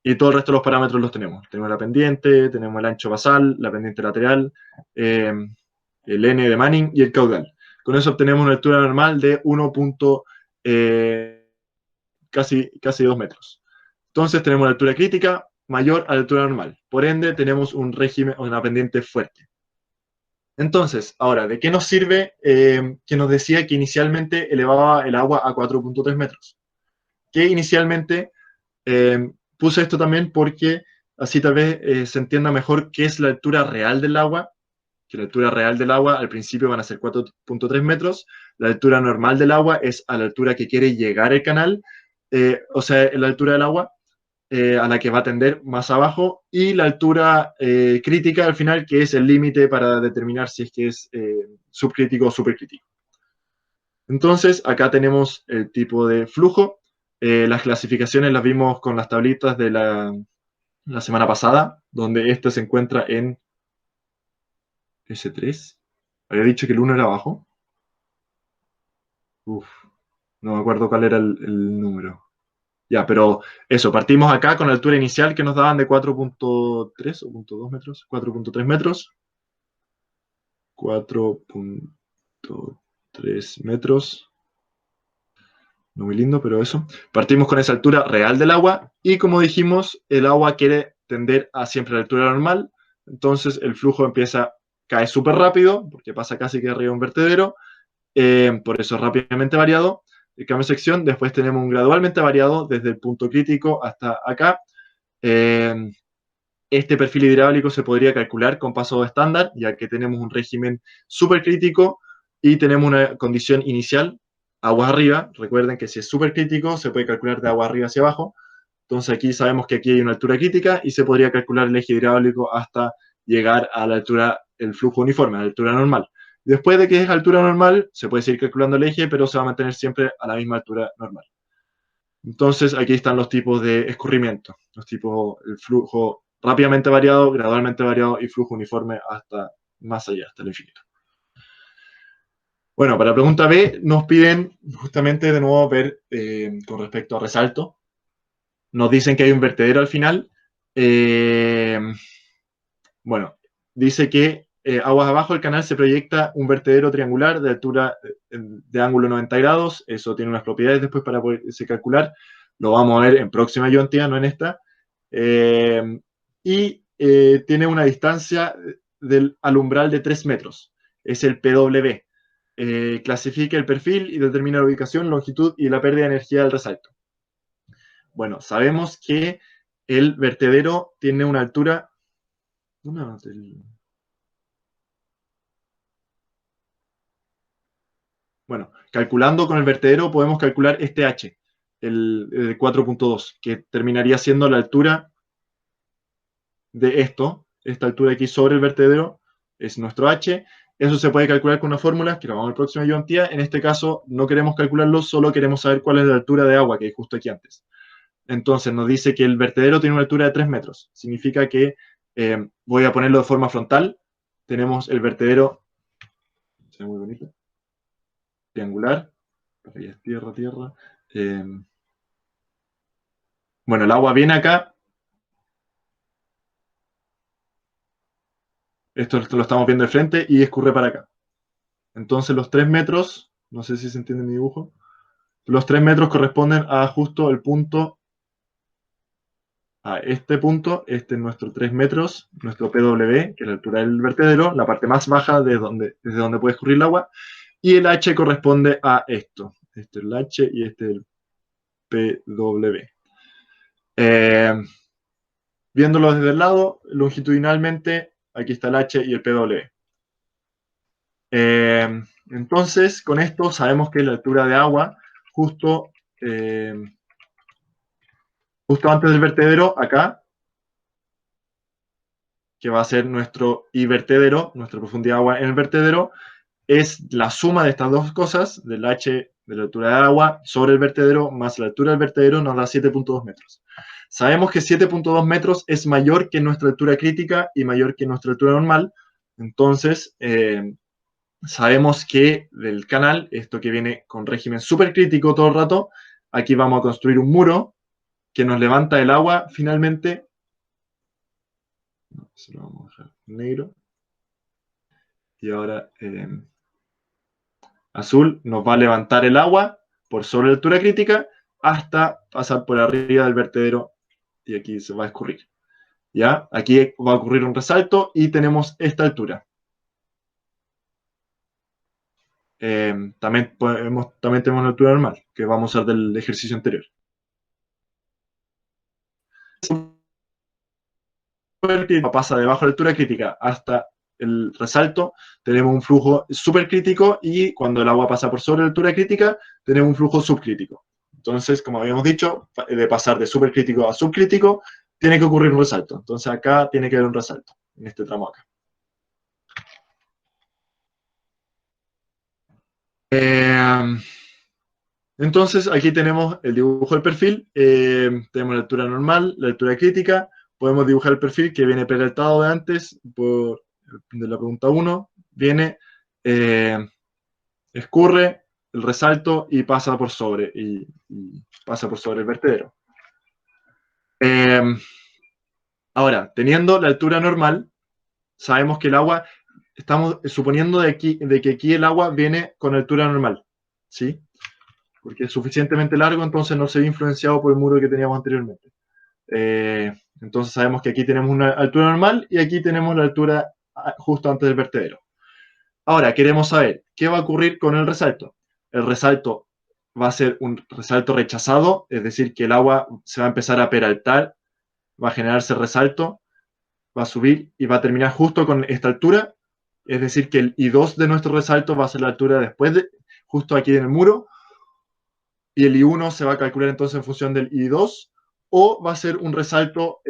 y todo el resto de los parámetros los tenemos. Tenemos la pendiente, tenemos el ancho basal, la pendiente lateral, el N de Manning y el caudal. Con eso obtenemos una altura normal de 1. Casi 2 metros. Entonces tenemos la altura crítica mayor a la altura normal. Por ende, tenemos un régimen o una pendiente fuerte. Entonces, ahora, ¿de qué nos sirve que nos decía que inicialmente elevaba el agua a 4.3 metros? Que inicialmente puse esto también porque así tal vez se entienda mejor qué es la altura real del agua, que la altura real del agua al principio van a ser 4.3 metros, la altura normal del agua es a la altura que quiere llegar el canal, o sea, la altura del agua a la que va a tender más abajo, y la altura crítica al final, que es el límite para determinar si es que es subcrítico o supercrítico. Entonces, acá tenemos el tipo de flujo. Las clasificaciones las vimos con las tablitas de la semana pasada, donde este se encuentra en S3. Había dicho que el 1 era abajo. Uf, no me acuerdo cuál era el número. Ya, pero eso, partimos acá con la altura inicial que nos daban de 4.3 o 0.2 metros, 4.3 metros. 4.3 metros. No muy lindo, pero eso. Partimos con esa altura real del agua y como dijimos, el agua quiere tender a siempre la altura normal. Entonces el flujo empieza, cae súper rápido, porque pasa casi que arriba de un vertedero. Por eso rápidamente variado. El cambio de sección, después tenemos un gradualmente variado desde el punto crítico hasta acá. Este perfil hidráulico se podría calcular con paso estándar, ya que tenemos un régimen súper crítico y tenemos una condición inicial, aguas arriba. Recuerden que si es súper crítico, se puede calcular de agua arriba hacia abajo. Entonces aquí sabemos que aquí hay una altura crítica y se podría calcular el eje hidráulico hasta llegar a la altura, el flujo uniforme, a la altura normal. Después de que es altura normal, se puede seguir calculando el eje, pero se va a mantener siempre a la misma altura normal. Entonces, aquí están los tipos de escurrimiento, los tipos, el flujo rápidamente variado, gradualmente variado y flujo uniforme hasta más allá, hasta el infinito. Bueno, para la pregunta B nos piden justamente de nuevo ver con respecto a resalto. Nos dicen que hay un vertedero al final. Bueno, dice que aguas abajo del canal se proyecta un vertedero triangular de altura de ángulo 90 grados. Eso tiene unas propiedades después para poderse calcular. Lo vamos a ver en próxima ayuntía, no en esta. Tiene una distancia al umbral de 3 metros. Es el PW. Clasifica el perfil y determina la ubicación, longitud y la pérdida de energía del resalto. Bueno, sabemos que el vertedero tiene una altura. Bueno, calculando con el vertedero podemos calcular este H, el 4.2, que terminaría siendo la altura de esto. Esta altura aquí sobre el vertedero es nuestro H. Eso se puede calcular con una fórmula, que lo vamos a ver próxima ayudantía. En este caso no queremos calcularlo, solo queremos saber cuál es la altura de agua que hay justo aquí antes. Entonces nos dice que el vertedero tiene una altura de 3 metros. Significa que, voy a ponerlo de forma frontal, tenemos el vertedero, se ve muy bonito, triangular, ahí es tierra, tierra. Bueno, el agua viene acá, esto lo estamos viendo de frente y escurre para acá. Entonces los 3 metros, no sé si se entiende mi dibujo, los 3 metros corresponden a justo el punto, a este punto. Este es nuestro 3 metros, nuestro PW, que es la altura del vertedero, la parte más baja desde donde puede escurrir el agua, y el H corresponde a esto. Este es el H y este es el PW. Viéndolo desde el lado, longitudinalmente, aquí está el H y el PW. Entonces, con esto sabemos que la altura de agua, justo antes del vertedero, acá, que va a ser nuestro I vertedero, nuestra profundidad de agua en el vertedero, es la suma de estas dos cosas, del H de la altura de agua sobre el vertedero, más la altura del vertedero, nos da 7.2 metros. Sabemos que 7.2 metros es mayor que nuestra altura crítica y mayor que nuestra altura normal. Entonces, sabemos que del canal, esto que viene con régimen súper crítico todo el rato, aquí vamos a construir un muro que nos levanta el agua finalmente. Se lo vamos a dejar negro. Y ahora azul nos va a levantar el agua por sobre la altura crítica hasta pasar por arriba del vertedero y aquí se va a escurrir. ¿Ya? Aquí va a ocurrir un resalto y tenemos esta altura. También tenemos una altura normal, que vamos a usar del ejercicio anterior. Pasa debajo de la altura crítica hasta el resalto, tenemos un flujo súper crítico y cuando el agua pasa por sobre la altura crítica, tenemos un flujo subcrítico. Entonces, como habíamos dicho, de pasar de supercrítico a subcrítico, tiene que ocurrir un resalto. Entonces acá tiene que haber un resalto, en este tramo acá. Entonces aquí tenemos el dibujo del perfil, tenemos la altura normal, la altura crítica, podemos dibujar el perfil que viene peraltado de antes, de la pregunta 1, viene, escurre el resalto y pasa por sobre, y pasa por sobre el vertedero. Ahora, teniendo la altura normal, sabemos que el agua, estamos suponiendo de que aquí el agua viene con altura normal, ¿sí? Porque es suficientemente largo, entonces no se ve influenciado por el muro que teníamos anteriormente. Entonces sabemos que aquí tenemos una altura normal y aquí tenemos la altura justo antes del vertedero. Ahora, queremos saber qué va a ocurrir con el resalto. El resalto va a ser un resalto rechazado, es decir, que el agua se va a empezar a peraltar, va a generarse resalto, va a subir y va a terminar justo con esta altura, es decir, que el I2 de nuestro resalto va a ser la altura después de, justo aquí en el muro, y el I1 se va a calcular entonces en función del I2, o va a ser un resalto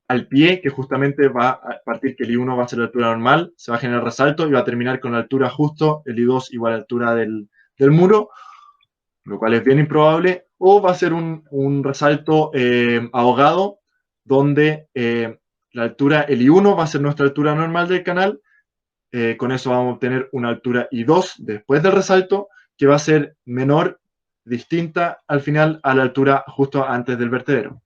al pie, que justamente va a partir que el I1 va a ser la altura normal, se va a generar resalto y va a terminar con la altura justo, el I2 igual a la altura del muro, lo cual es bien improbable, o va a ser un resalto ahogado, donde la altura, el I1 va a ser nuestra altura normal del canal, con eso vamos a obtener una altura I2 después del resalto, que va a ser menor, distinta al final a la altura justo antes del vertedero.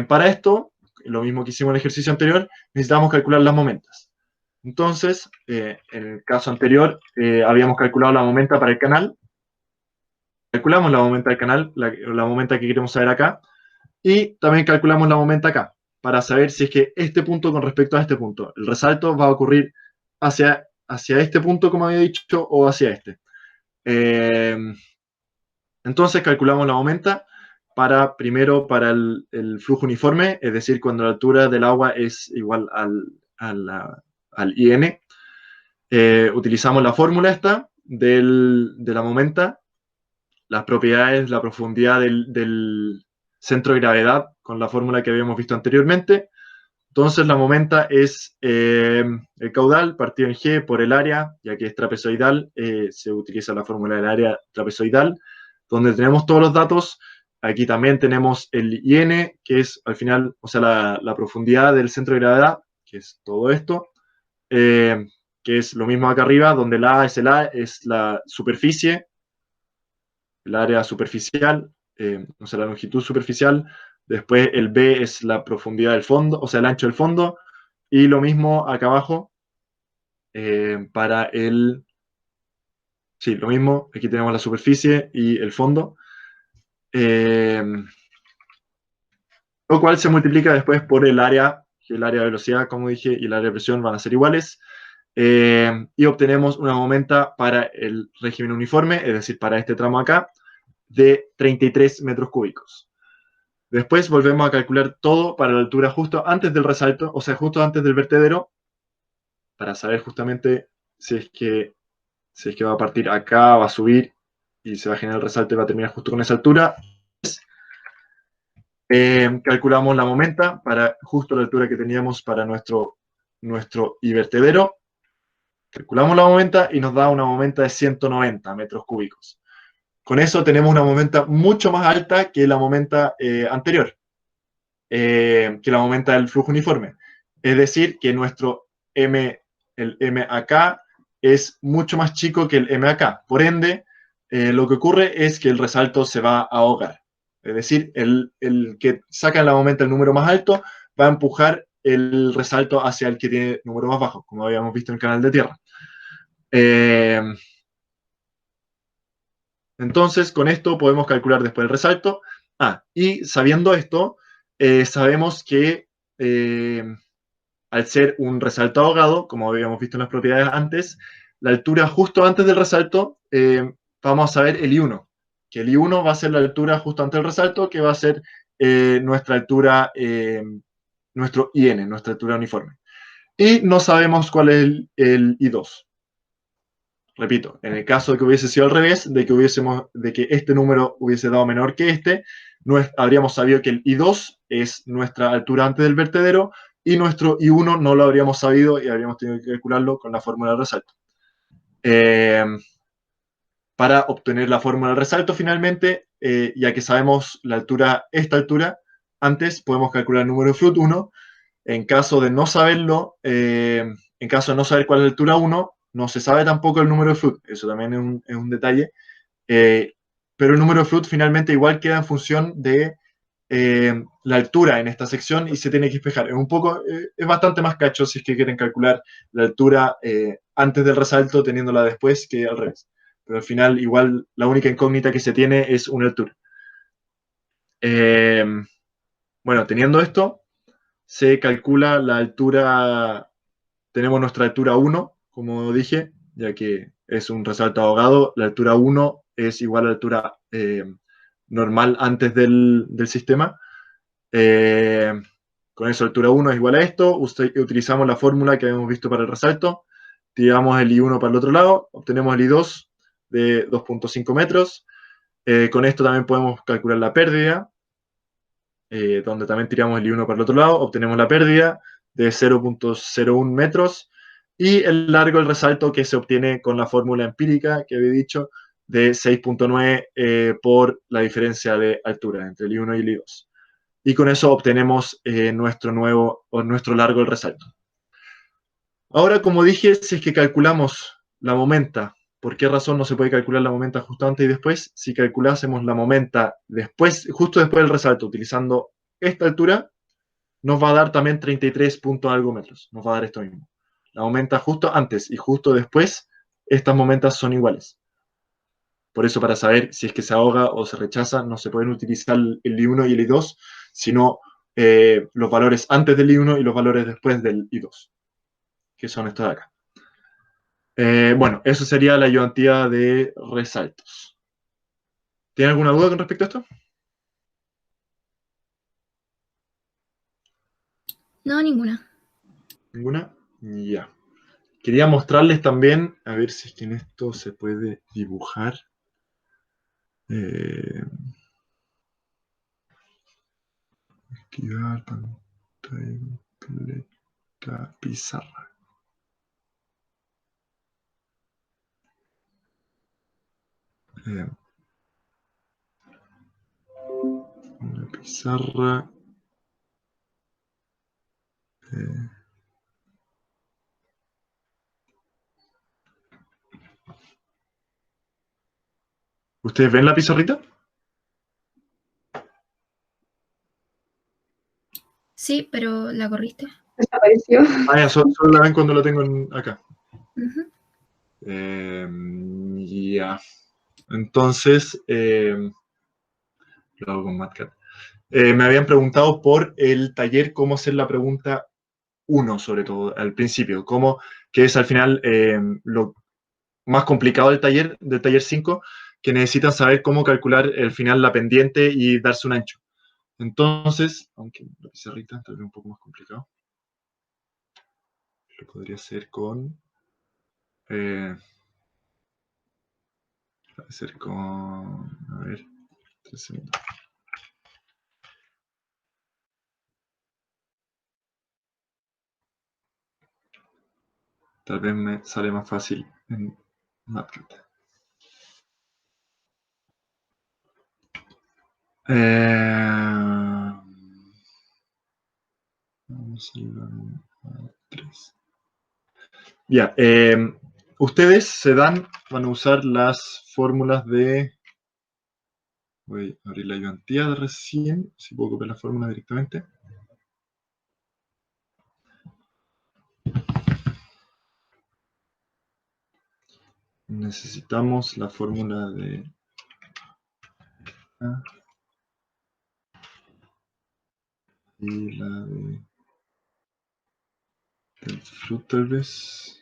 Para esto, lo mismo que hicimos en el ejercicio anterior, necesitamos calcular las momentas. Entonces, en el caso anterior, habíamos calculado la momenta para el canal, calculamos la momenta del canal, la momenta que queremos saber acá, y también calculamos la momenta acá, para saber si es que este punto con respecto a este punto, el resalto va a ocurrir hacia este punto, como había dicho, o hacia este. Entonces calculamos la momenta primero para el flujo uniforme, es decir, cuando la altura del agua es igual al IN. Utilizamos la fórmula esta de la momenta, las propiedades, la profundidad del centro de gravedad con la fórmula que habíamos visto anteriormente. Entonces la momenta es el caudal partido en G por el área, ya que es trapezoidal, se utiliza la fórmula del área trapezoidal, donde tenemos todos los datos. Aquí también tenemos el IN, que es al final, o sea, la profundidad del centro de gravedad, que es todo esto, que es lo mismo acá arriba, donde la A es la superficie, el área superficial, o sea, la longitud superficial. Después el B es la profundidad del fondo, o sea, el ancho del fondo. Y lo mismo acá abajo para el... Sí, lo mismo. Aquí tenemos la superficie y el fondo. Lo cual se multiplica después por el área, que el área de velocidad, como dije, y el área de presión van a ser iguales. Y obtenemos una momenta para el régimen uniforme, es decir, para este tramo acá, de 33 metros cúbicos. Después volvemos a calcular todo para la altura justo antes del resalto, o sea, justo antes del vertedero, para saber justamente si es que va a partir acá, va a subir y se va a generar el resalto y va a terminar justo con esa altura. Calculamos la momenta para justo la altura que teníamos para nuestro vertedero. Calculamos la momenta y nos da una momenta de 190 metros cúbicos. Con eso tenemos una momenta mucho más alta que la momenta anterior, que la momenta del flujo uniforme. Es decir, que nuestro el M acá es mucho más chico que el M acá. Por ende, lo que ocurre es que el resalto se va a ahogar. Es decir, el que saca en la momenta el número más alto va a empujar el resalto hacia el que tiene número más bajo, como habíamos visto en el canal de tierra. Entonces, con esto podemos calcular después el resalto. Y sabiendo esto, sabemos que al ser un resalto ahogado, como habíamos visto en las propiedades antes, la altura justo antes del resalto, vamos a saber el I1, que el I1 va a ser la altura justo antes del resalto, que va a ser nuestra altura, nuestro IN, nuestra altura uniforme. Y no sabemos cuál es el I2. Repito, en el caso de que hubiese sido al revés, de que este número hubiese dado menor que este, habríamos sabido que el I2 es nuestra altura antes del vertedero y nuestro I1 no lo habríamos sabido y habríamos tenido que calcularlo con la fórmula de resalto. Para obtener la fórmula de resalto finalmente, ya que sabemos esta altura, antes podemos calcular el número de Flood 1. En caso de no saberlo, en caso de no saber cuál es la altura 1, no se sabe tampoco el número de Flood, eso también es un detalle, pero el número de Flood finalmente igual queda en función de la altura en esta sección y se tiene que espejar. Es bastante más cacho si es que quieren calcular la altura antes del resalto teniéndola después que al revés. Pero al final, igual, la única incógnita que se tiene es una altura. Bueno, teniendo esto, se calcula la altura, tenemos nuestra altura 1, como dije, ya que es un resalto ahogado, la altura 1 es igual a la altura normal antes del sistema. Con eso, altura 1 es igual a esto, utilizamos la fórmula que habíamos visto para el resalto, tiramos el I1 para el otro lado, obtenemos el I2 de 2.5 metros, con esto también podemos calcular la pérdida, donde también tiramos el I1 para el otro lado, obtenemos la pérdida de 0.01 metros y el largo del resalto que se obtiene con la fórmula empírica que había dicho de 6.9 por la diferencia de altura entre el I1 y el I2. Y con eso obtenemos nuestro largo del resalto. Ahora, como dije, si es que calculamos la momenta, ¿por qué razón no se puede calcular la momenta justo antes y después? Si calculásemos la momenta justo después del resalto, utilizando esta altura, nos va a dar también 33 puntos algo metros. Nos va a dar esto mismo. La momenta justo antes y justo después, estas momentas son iguales. Por eso, para saber si es que se ahoga o se rechaza, no se pueden utilizar el I1 y el I2, sino los valores antes del I1 y los valores después del I2, que son estos de acá. Bueno, eso sería la ayudantía de resaltos. ¿Tienen alguna duda con respecto a esto? No, ninguna. ¿Ninguna? Ya. Quería mostrarles también, a ver si es que en esto se puede dibujar. Activar pantalla completa, pizarra. Una pizarra. ¿Ustedes ven la pizarrita? Sí, pero la corriste. Desapareció. Ah, ya, solo la ven cuando la tengo acá. Ujú. Ya. Entonces, lo hago con MatCat. Me habían preguntado por el taller cómo hacer la pregunta 1, sobre todo, al principio. Que es al final lo más complicado del taller 5, que necesitan saber cómo calcular al final la pendiente y darse un ancho. Entonces, aunque la pizarrita tal vez un poco más complicado, lo podría hacer con... a ver, 3 segundos. Tal vez me sale más fácil en MatCat. Vamos a ir a 3. Ya, ustedes van a usar las fórmulas de... Voy a abrir la ayudantía de recién, si puedo copiar la fórmula directamente. Necesitamos la fórmula de... y la de... del fruit, tal vez.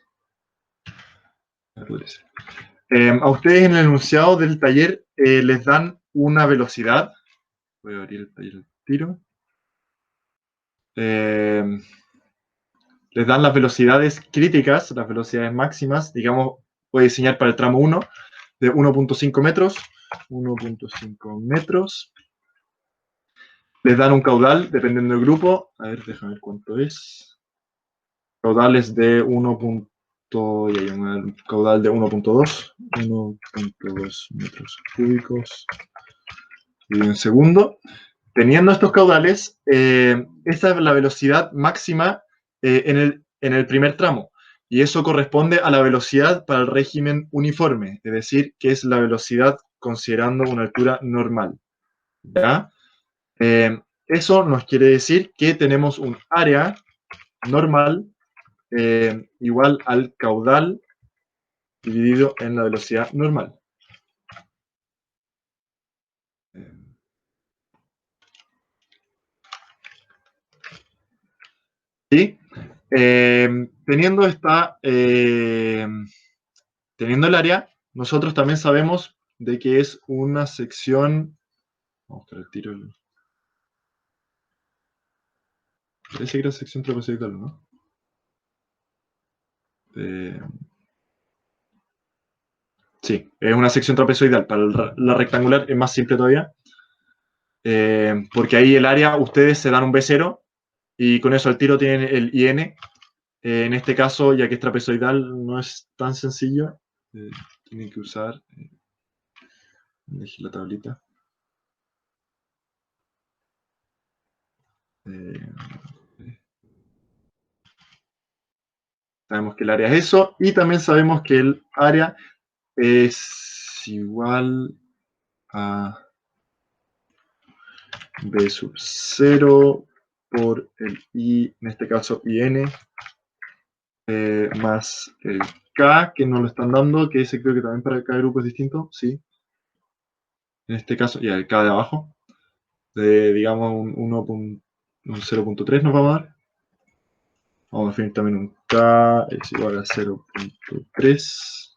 A ustedes en el enunciado del taller les dan una velocidad. Voy a abrir el taller al tiro. Les dan las velocidades críticas, las velocidades máximas, digamos, voy a diseñar para el tramo 1 de 1.5 metros. 1.5 metros. Les dan un caudal, dependiendo del grupo. A ver, déjame ver cuánto es. Caudales de 1. Y hay un caudal de 1.2. 1.2 metros cúbicos. Y en segundo. Teniendo estos caudales, esta es la velocidad máxima en el primer tramo. Y eso corresponde a la velocidad para el régimen uniforme, es decir, que es la velocidad considerando una altura normal. ¿Ya? Eso nos quiere decir que tenemos un área normal igual al caudal dividido en la velocidad normal. ¿Sí? Teniendo el área, nosotros también sabemos de que es una sección. Vamos a buscar el tiro. Parece que era sección trapezoidal, ¿no? Sí, es una sección trapezoidal. Para la rectangular es más simple todavía. Porque ahí el área, ustedes se dan un B0 y con eso al tiro tienen el IN. En este caso, ya que es trapezoidal, no es tan sencillo. Tienen que usar. Dejé la tablita. Sabemos que el área es eso. Y también sabemos que el área es igual a B sub 0 por el I, en este caso IN, más el K, que nos lo están dando, que ese creo que también para cada grupo es distinto, sí. En este caso, ya el K de abajo, digamos un 0.3 nos vamos a dar. Vamos a definir también un K es igual a 0.3.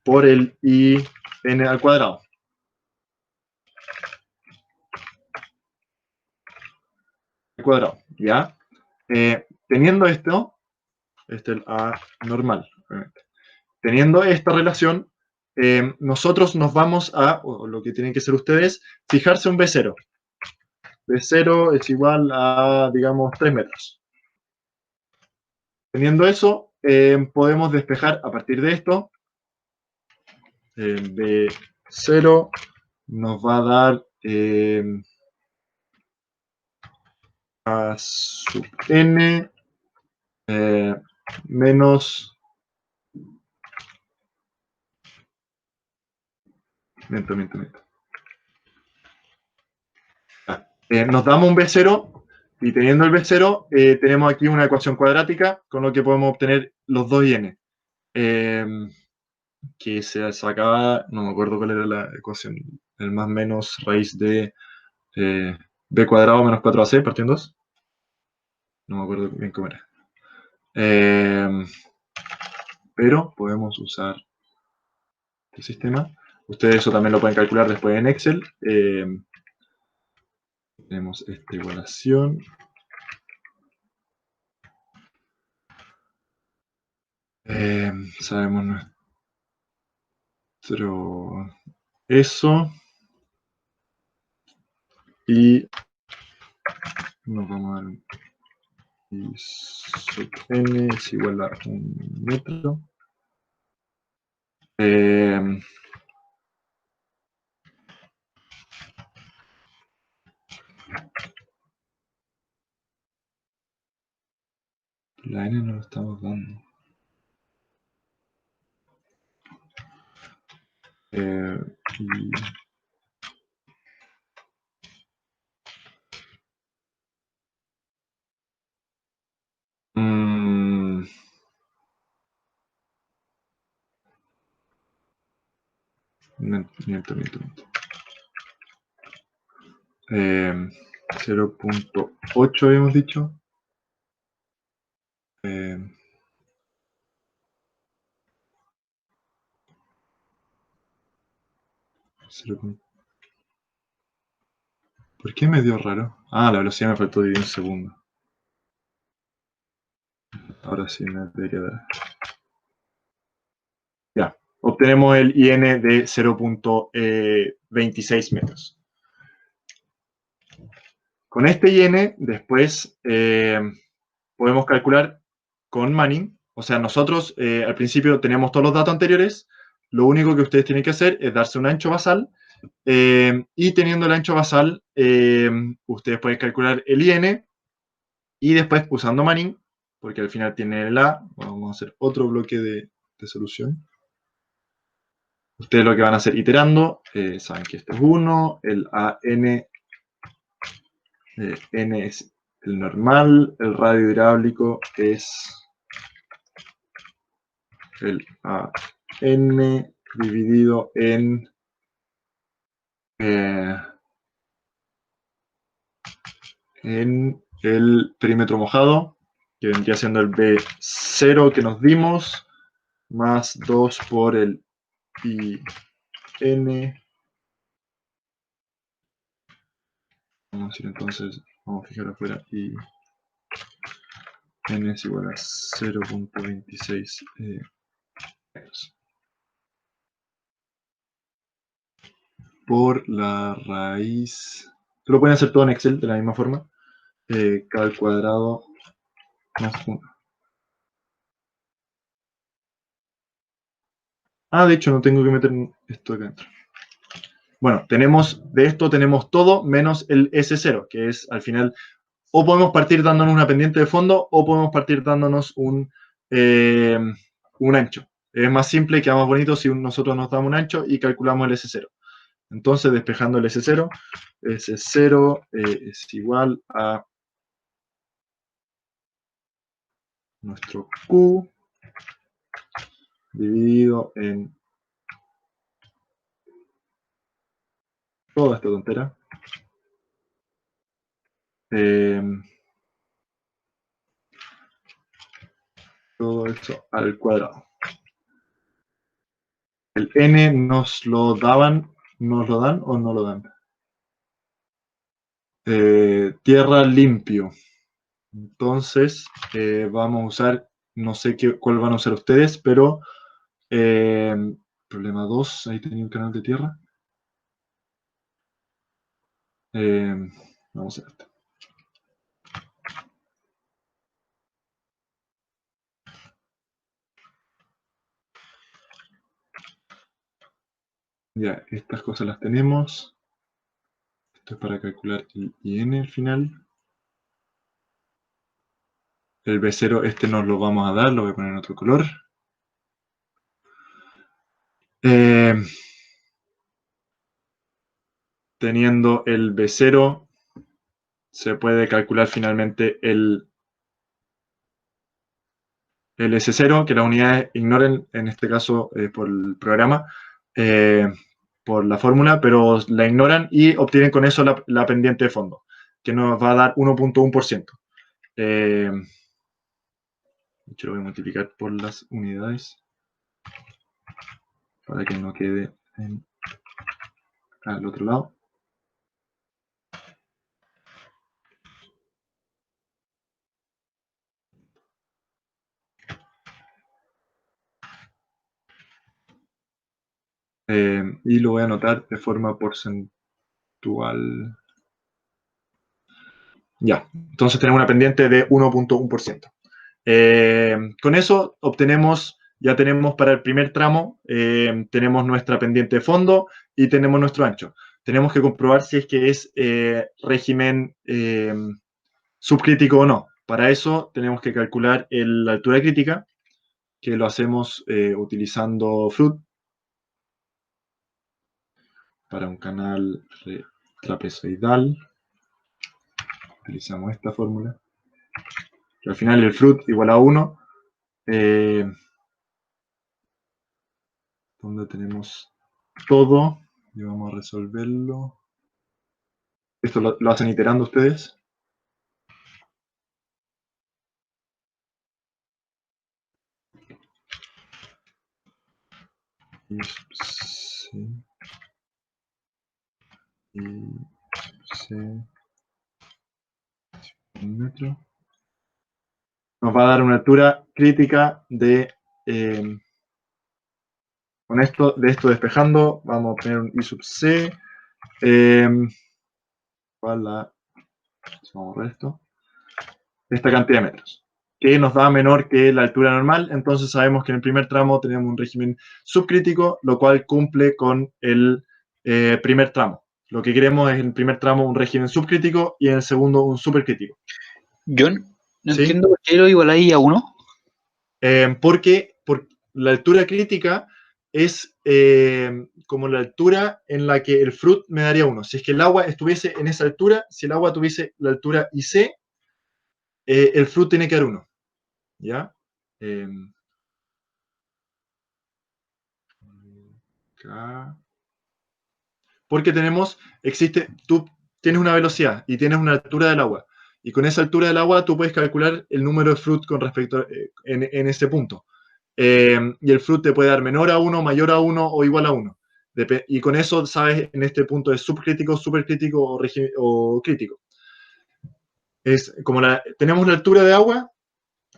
Por el IN al cuadrado. Al cuadrado, ¿ya? Teniendo esto, este es el A normal, obviamente. Teniendo esta relación, nosotros nos vamos a, o lo que tienen que hacer ustedes, fijarse un B0. B0 es igual a, digamos, 3 metros. Teniendo eso, podemos despejar a partir de esto. B0 nos va a dar A sub n menos. Miento. Nos damos un B0 y teniendo el B0 tenemos aquí una ecuación cuadrática con lo que podemos obtener los dos IN. Que se sacaba, no me acuerdo cuál era la ecuación, el más menos raíz de B cuadrado menos 4AC partiendo 2. No me acuerdo bien cómo era. Pero podemos usar el sistema. Ustedes eso también lo pueden calcular después en Excel. Tenemos esta igualación. Sabemos nuestro eso. Y nos vamos a dar I sub n es igual a 1 metro. La n no lo estamos dando. Miento. 0.8 habíamos dicho. ¿Por qué me dio raro? Ah, la velocidad me faltó dividir en segundo. Ahora sí me debería dar. Ya, obtenemos el IN de 0.26 metros. Con este IN, después podemos calcular con Manning. O sea, nosotros al principio teníamos todos los datos anteriores. Lo único que ustedes tienen que hacer es darse un ancho basal. Y teniendo el ancho basal, ustedes pueden calcular el IN. Y después, usando Manning, porque al final tiene el A, vamos a hacer otro bloque de solución. Ustedes lo que van a hacer iterando, saben que este es 1, el AN, N es el normal, el radio hidráulico es el AN dividido en el perímetro mojado, que vendría siendo el B0 que nos dimos, más 2 por el IN. Vamos a decir entonces, vamos a fijar afuera, y N es igual a 0.26 por la raíz. Lo pueden hacer todo en Excel de la misma forma. K al cuadrado más 1. De hecho, no tengo que meter esto acá adentro. Bueno, de esto tenemos todo menos el S0, que es al final, o podemos partir dándonos una pendiente de fondo, o podemos partir dándonos un ancho. Es más simple y queda más bonito si nosotros nos damos un ancho y calculamos el S0. Entonces, despejando el S0, S0 es igual a nuestro Q dividido en toda esta tontera. Todo eso al cuadrado. El N nos lo dan o no lo dan. Tierra limpio. Entonces, vamos a usar, no sé cuál van a usar ustedes, pero problema 2, ahí tenía un canal de tierra. Vamos a hacer esto. Ya, estas cosas las tenemos. Esto es para calcular el IN al final. El B0, este nos lo vamos a dar, lo voy a poner en otro color. Teniendo el B0, se puede calcular finalmente el S0, que las unidades ignoren, en este caso por el programa, por la fórmula, pero la ignoran y obtienen con eso la pendiente de fondo, que nos va a dar 1.1%. Yo lo voy a multiplicar por las unidades para que no quede al otro lado. Y lo voy a anotar de forma porcentual. Ya, entonces tenemos una pendiente de 1.1%. Con eso ya tenemos para el primer tramo, tenemos nuestra pendiente de fondo y tenemos nuestro ancho. Tenemos que comprobar si es que es régimen subcrítico o no. Para eso tenemos que calcular la altura crítica, que lo hacemos utilizando Flood para un canal trapezoidal. Utilizamos esta fórmula. Que al final el Flood igual a 1. Donde tenemos todo. Y vamos a resolverlo. Esto lo hacen iterando ustedes. Un metro. Nos va a dar una altura crítica de de esto despejando, vamos a obtener un I sub C igual a, vamos a borrar esto, esta cantidad de metros, que nos da menor que la altura normal. Entonces sabemos que en el primer tramo tenemos un régimen subcrítico, lo cual cumple con el primer tramo. Lo que queremos es en el primer tramo un régimen subcrítico y en el segundo un supercrítico. John, no ¿Sí? entiendo por qué lo igualáis a 1. Porque la altura crítica es como la altura en la que el fruit me daría 1. Si es que el agua estuviese en esa altura, si el agua tuviese la altura IC, el fruit tiene que dar 1. ¿Ya? Acá. Porque tú tienes una velocidad y tienes una altura del agua. Y con esa altura del agua tú puedes calcular el número de fruit con respecto en ese punto. Y el fruit te puede dar menor a 1, mayor a 1 o igual a 1. Y con eso sabes en este punto es subcrítico, supercrítico o crítico. Es como tenemos la altura de agua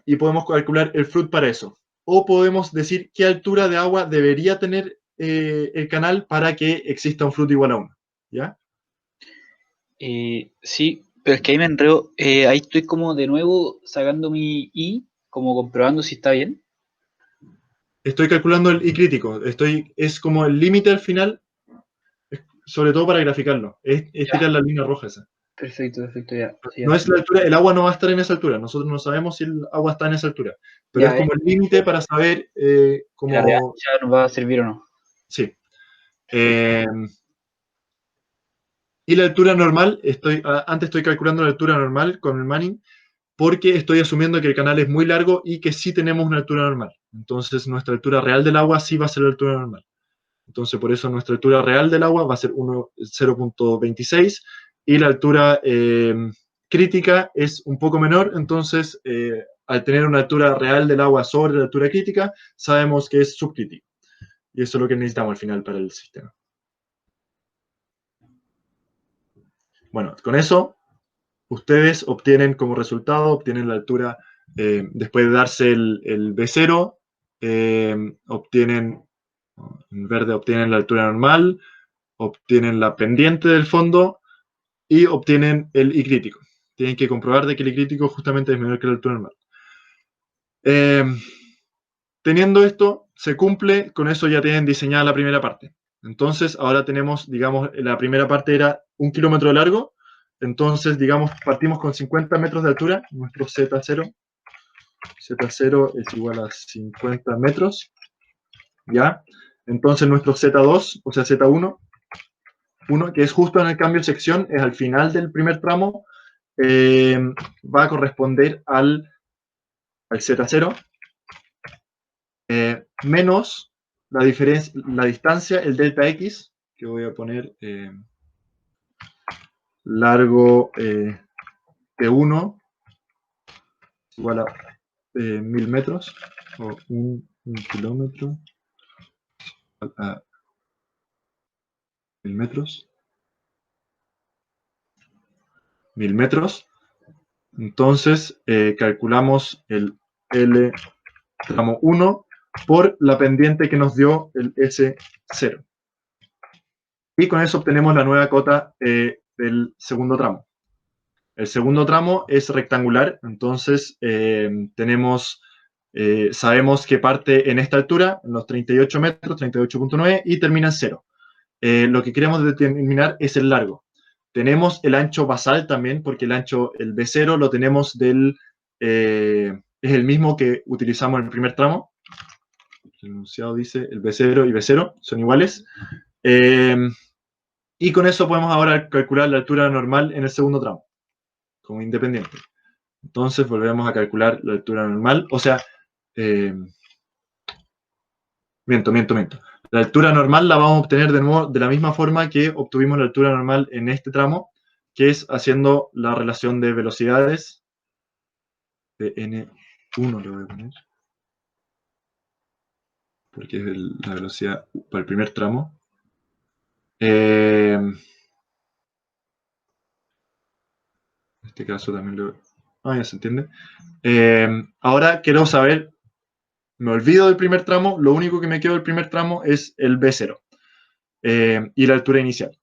y podemos calcular el fruit para eso. O podemos decir qué altura de agua debería tener el canal para que exista un fruit igual a 1. ¿Ya? Sí, pero es que ahí me enredo. Ahí estoy como de nuevo sacando mi I, como comprobando si está bien. Estoy calculando el I crítico. Es como el límite al final, sobre todo para graficarlo. Es tirar la línea roja esa. Perfecto, ya. Sí, No ya. es la altura, el agua no va a estar en esa altura. Nosotros no sabemos si el agua está en esa altura. Pero Ya, es como el límite para saber la cómo. revancha nos va a servir o no. Sí. Y la altura normal, antes estoy calculando la altura normal con el Manning, porque estoy asumiendo que el canal es muy largo y que sí tenemos una altura normal. Entonces nuestra altura real del agua sí va a ser la altura normal. Entonces por eso nuestra altura real del agua va a ser 0.26 y la altura crítica es un poco menor. Entonces al tener una altura real del agua sobre la altura crítica, sabemos que es subcrítico. Y eso es lo que necesitamos al final para el sistema. Bueno, con eso ustedes obtienen como resultado, obtienen la altura, después de darse el B0, obtienen, en verde obtienen la altura normal, obtienen la pendiente del fondo y obtienen el I crítico. Tienen que comprobar de que el I crítico justamente es menor que la altura normal. Teniendo esto, se cumple, con eso ya tienen diseñada la primera parte. Entonces, ahora tenemos, digamos, la primera parte era 1 kilómetro de largo. Entonces, digamos, partimos con 50 metros de altura, nuestro Z0. Z0 es igual a 50 metros. ¿Ya? Entonces, nuestro Z2, o sea, Z1, que es justo en el cambio de sección, es al final del primer tramo, va a corresponder al Z0, menos la distancia, el delta X, que voy a poner largo T1 igual a 1000 metros, o un kilómetro a 1000 metros. 1000 metros. Entonces, calculamos el L tramo 1 por la pendiente que nos dio el S0. Y con eso obtenemos la nueva cota del segundo tramo. El segundo tramo es rectangular, entonces sabemos que parte en esta altura, en los 38 metros, 38.9, y termina en 0. Lo que queremos determinar es el largo. Tenemos el ancho basal también, porque el B0 lo tenemos es el mismo que utilizamos en el primer tramo. El enunciado dice el B0 y B0 son iguales. Y con eso podemos ahora calcular la altura normal en el segundo tramo, como independiente. Entonces volvemos a calcular la altura normal, o sea, miento. La altura normal la vamos a obtener de nuevo de la misma forma que obtuvimos la altura normal en este tramo, que es haciendo la relación de velocidades de N1, le voy a poner, porque es la velocidad para el primer tramo. En este caso también ya se entiende. Ahora quiero saber, me olvido del primer tramo, lo único que me quedó del primer tramo es el B0 y la altura inicial.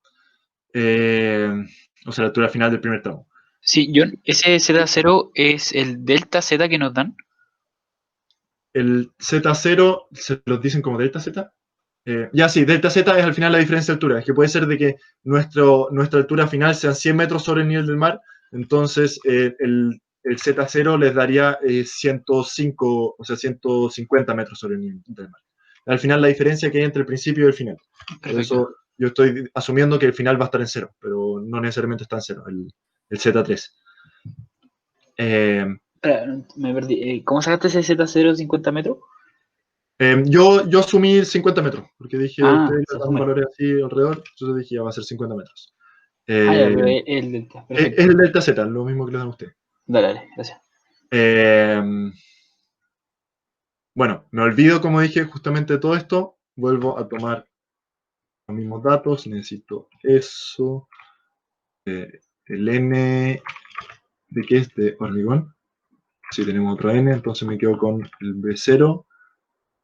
O sea, la altura final del primer tramo. Sí, John, ese Z0 es el delta Z que nos dan. El Z0, ¿se los dicen como delta Z? Ya sí, delta Z es al final la diferencia de altura. Es que puede ser de que nuestra altura final sean 100 metros sobre el nivel del mar, entonces el Z0 les daría 105, o sea, 150 metros sobre el nivel del mar. al final la diferencia que hay entre el principio y el final. Por Perfecto. eso yo estoy asumiendo que el final va a estar en 0, pero no necesariamente está en 0, el Z3. Espera, me perdí. ¿Cómo sacaste ese Z0 50 metros? Yo asumí 50 metros, porque dije, Ah, ustedes se le dan asume. valores así alrededor, entonces dije, ya va a ser 50 metros. Ah, ya, pero Eh, es el delta. es Perfecto. el delta Z, lo mismo que le dan a usted. Dale, dale, gracias. Bueno, me olvido, como dije, justamente de todo esto. Vuelvo a tomar los mismos datos. Necesito eso. El N, ¿de qué es? De hormigón. Si tenemos otro N, entonces me quedo con el B0,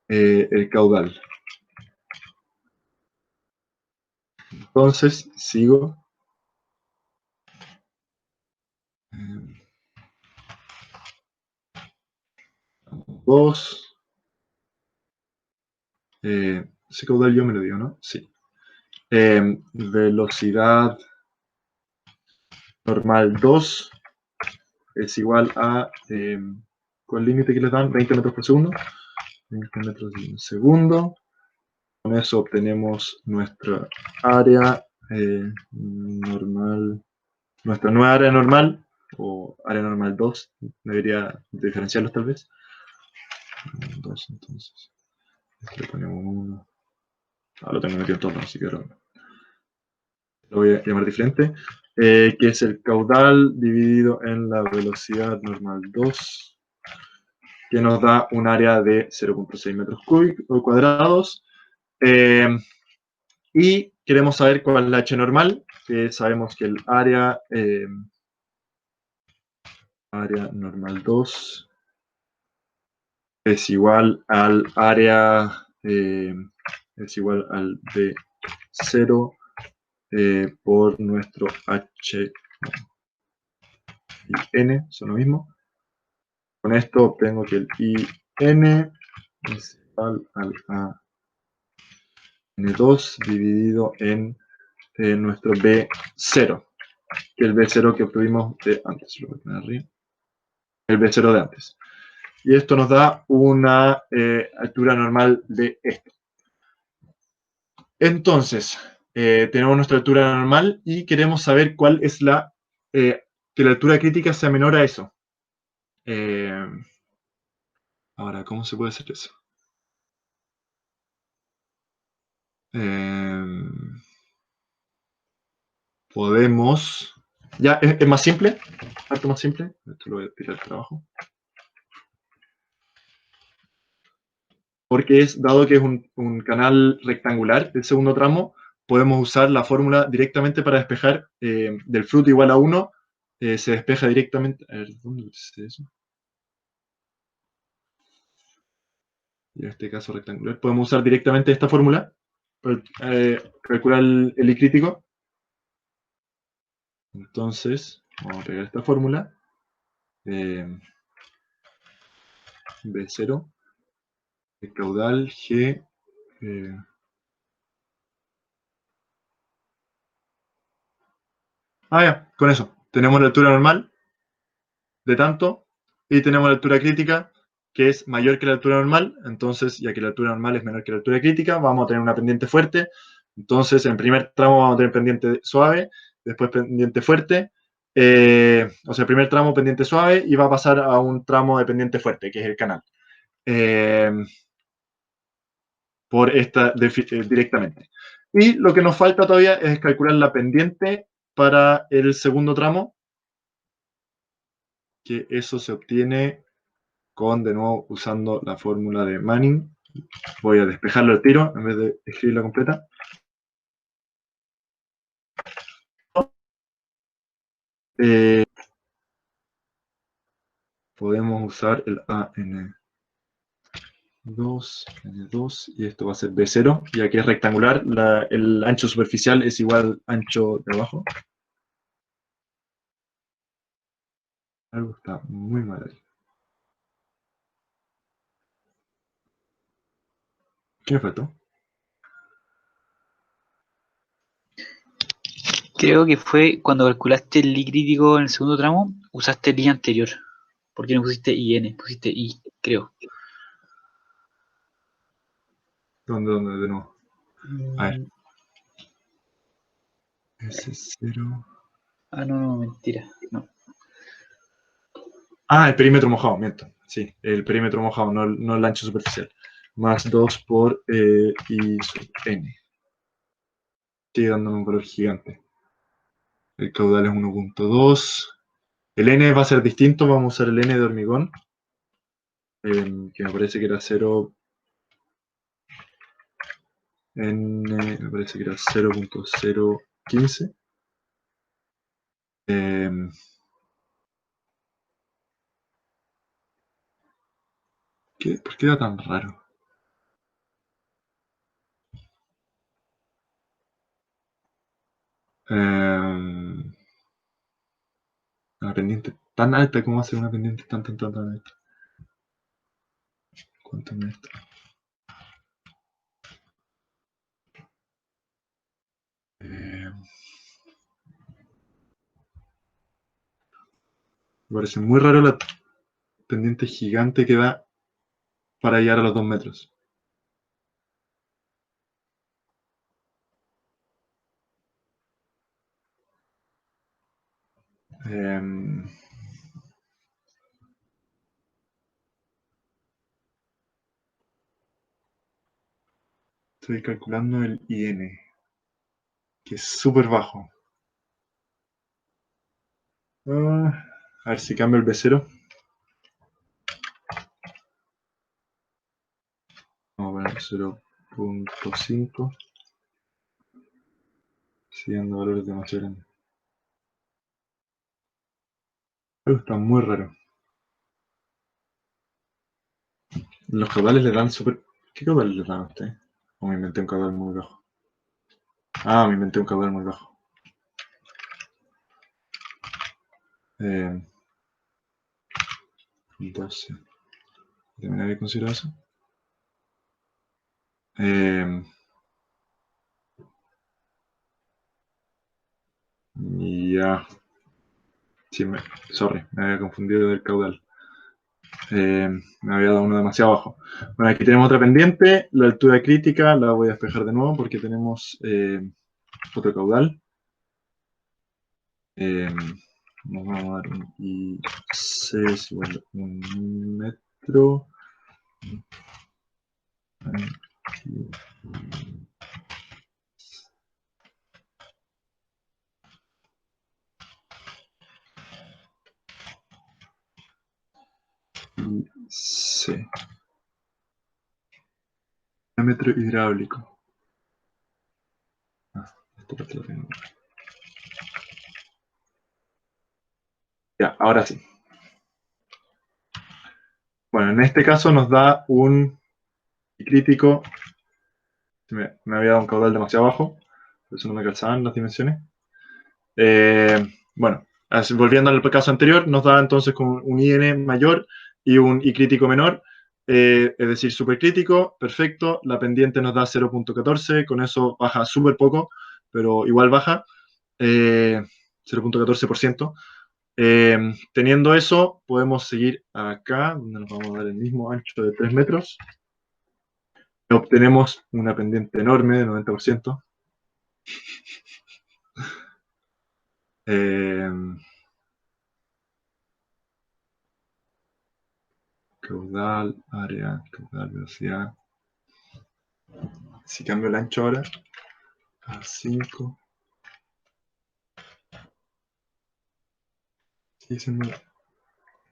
el caudal. Entonces, sigo. 2. Ese caudal yo me lo digo, ¿no? Sí. Velocidad normal 2 es igual a, ¿cuál límite que les dan? 20 metros por segundo. 20 metros por segundo. Con eso obtenemos nuestra área normal, nuestra nueva área normal, o área normal 2, debería diferenciarlos tal vez. 2, entonces, le ponemos 1. Ahora lo tengo metido en todo, así que ahora lo voy a llamar diferente, que es el caudal dividido en la velocidad normal 2, que nos da un área de 0.6 metros cuadrados. Y queremos saber cuál es la H normal, que sabemos que el área normal 2 es igual al área, es igual al B0 por nuestro H y N, son lo mismo. Con esto obtengo que el IN es igual al AN2 dividido en nuestro B0, que es el B0 que obtuvimos de antes. Lo voy a poner arriba. El B0 de antes. Y esto nos da una altura normal de esto. Entonces, tenemos nuestra altura normal y queremos saber cuál es que la altura crítica sea menor a eso. Ahora, ¿cómo se puede hacer eso? Podemos... Ya, es más simple, harto más simple. Esto lo voy a tirar para abajo. Porque dado que es un canal rectangular, el segundo tramo, podemos usar la fórmula directamente para despejar del fruto igual a 1, se despeja directamente. A ver, ¿dónde dice eso? Y en este caso rectangular, podemos usar directamente esta fórmula para calcular el I crítico. Entonces, vamos a pegar esta fórmula. B0, el caudal G. Ya, con eso. Tenemos la altura normal de tanto y tenemos la altura crítica que es mayor que la altura normal. Entonces, ya que la altura normal es menor que la altura crítica, vamos a tener una pendiente fuerte. Entonces, en primer tramo vamos a tener pendiente suave, después pendiente fuerte. O sea, primer tramo pendiente suave y va a pasar a un tramo de pendiente fuerte, que es el canal. Por esta directamente. Y lo que nos falta todavía es calcular la pendiente para el segundo tramo, que eso se obtiene con, de nuevo, usando la fórmula de Manning. Voy a despejarlo al tiro en vez de escribirla completa. Podemos usar el AN2, N2, y esto va a ser B0, ya que es rectangular, el ancho superficial es igual al ancho de abajo. Algo está muy mal ahí. ¿Qué me faltó? Creo que fue cuando calculaste el I crítico en el segundo tramo, usaste el I anterior. ¿Por qué no pusiste IN? Pusiste I, creo. ¿Dónde? De nuevo. A ver. Mm, S0. no, mentira. No. Ah, el perímetro mojado, miento. Sí, el perímetro mojado, no el ancho superficial. Más 2 por I sub n. Sigue dándome un valor gigante. El caudal es 1.2. El n va a ser distinto, vamos a usar el n de hormigón, que me parece que era 0. Me parece que era 0.015. ¿Por qué era tan raro? Una pendiente tan alta, ¿cómo hacer una pendiente tan alta? ¿Cuánto es esto? Me parece muy raro la pendiente gigante que da para llegar a los 2 metros. Estoy calculando el IN, que es súper bajo. A ver si cambio el B0. Vamos a poner 0.5. Siguiendo valores demasiado grandes. Algo está muy raro. Los caudales le dan súper... ¿Qué caudales le dan a usted? O me inventé un caudal muy bajo. Ah, me inventé un caudal muy bajo. 12. ¿También había considerado eso? Ya. Sí, sorry, me había confundido del caudal. Me había dado uno demasiado bajo. Bueno, aquí tenemos otra pendiente. La altura crítica la voy a despejar de nuevo porque tenemos otro caudal. Nos vamos a dar un IC es igual a 1 metro. IC. Diámetro hidráulico. Esto parte lo tengo. Ya, ahora sí. Bueno, en este caso nos da un crítico. Me había dado un caudal demasiado bajo, por eso no me calzaban las dimensiones. Bueno, volviendo al caso anterior, nos da entonces con un IN mayor y un I crítico menor, es decir, supercrítico, perfecto. La pendiente nos da 0.14, con eso baja súper poco, pero igual baja, 0.14%. Teniendo eso, podemos seguir acá, donde nos vamos a dar el mismo ancho de 3 metros. Obtenemos una pendiente enorme de 90%. Caudal, área, caudal, velocidad. Si cambio el ancho ahora a 5. Sigue siendo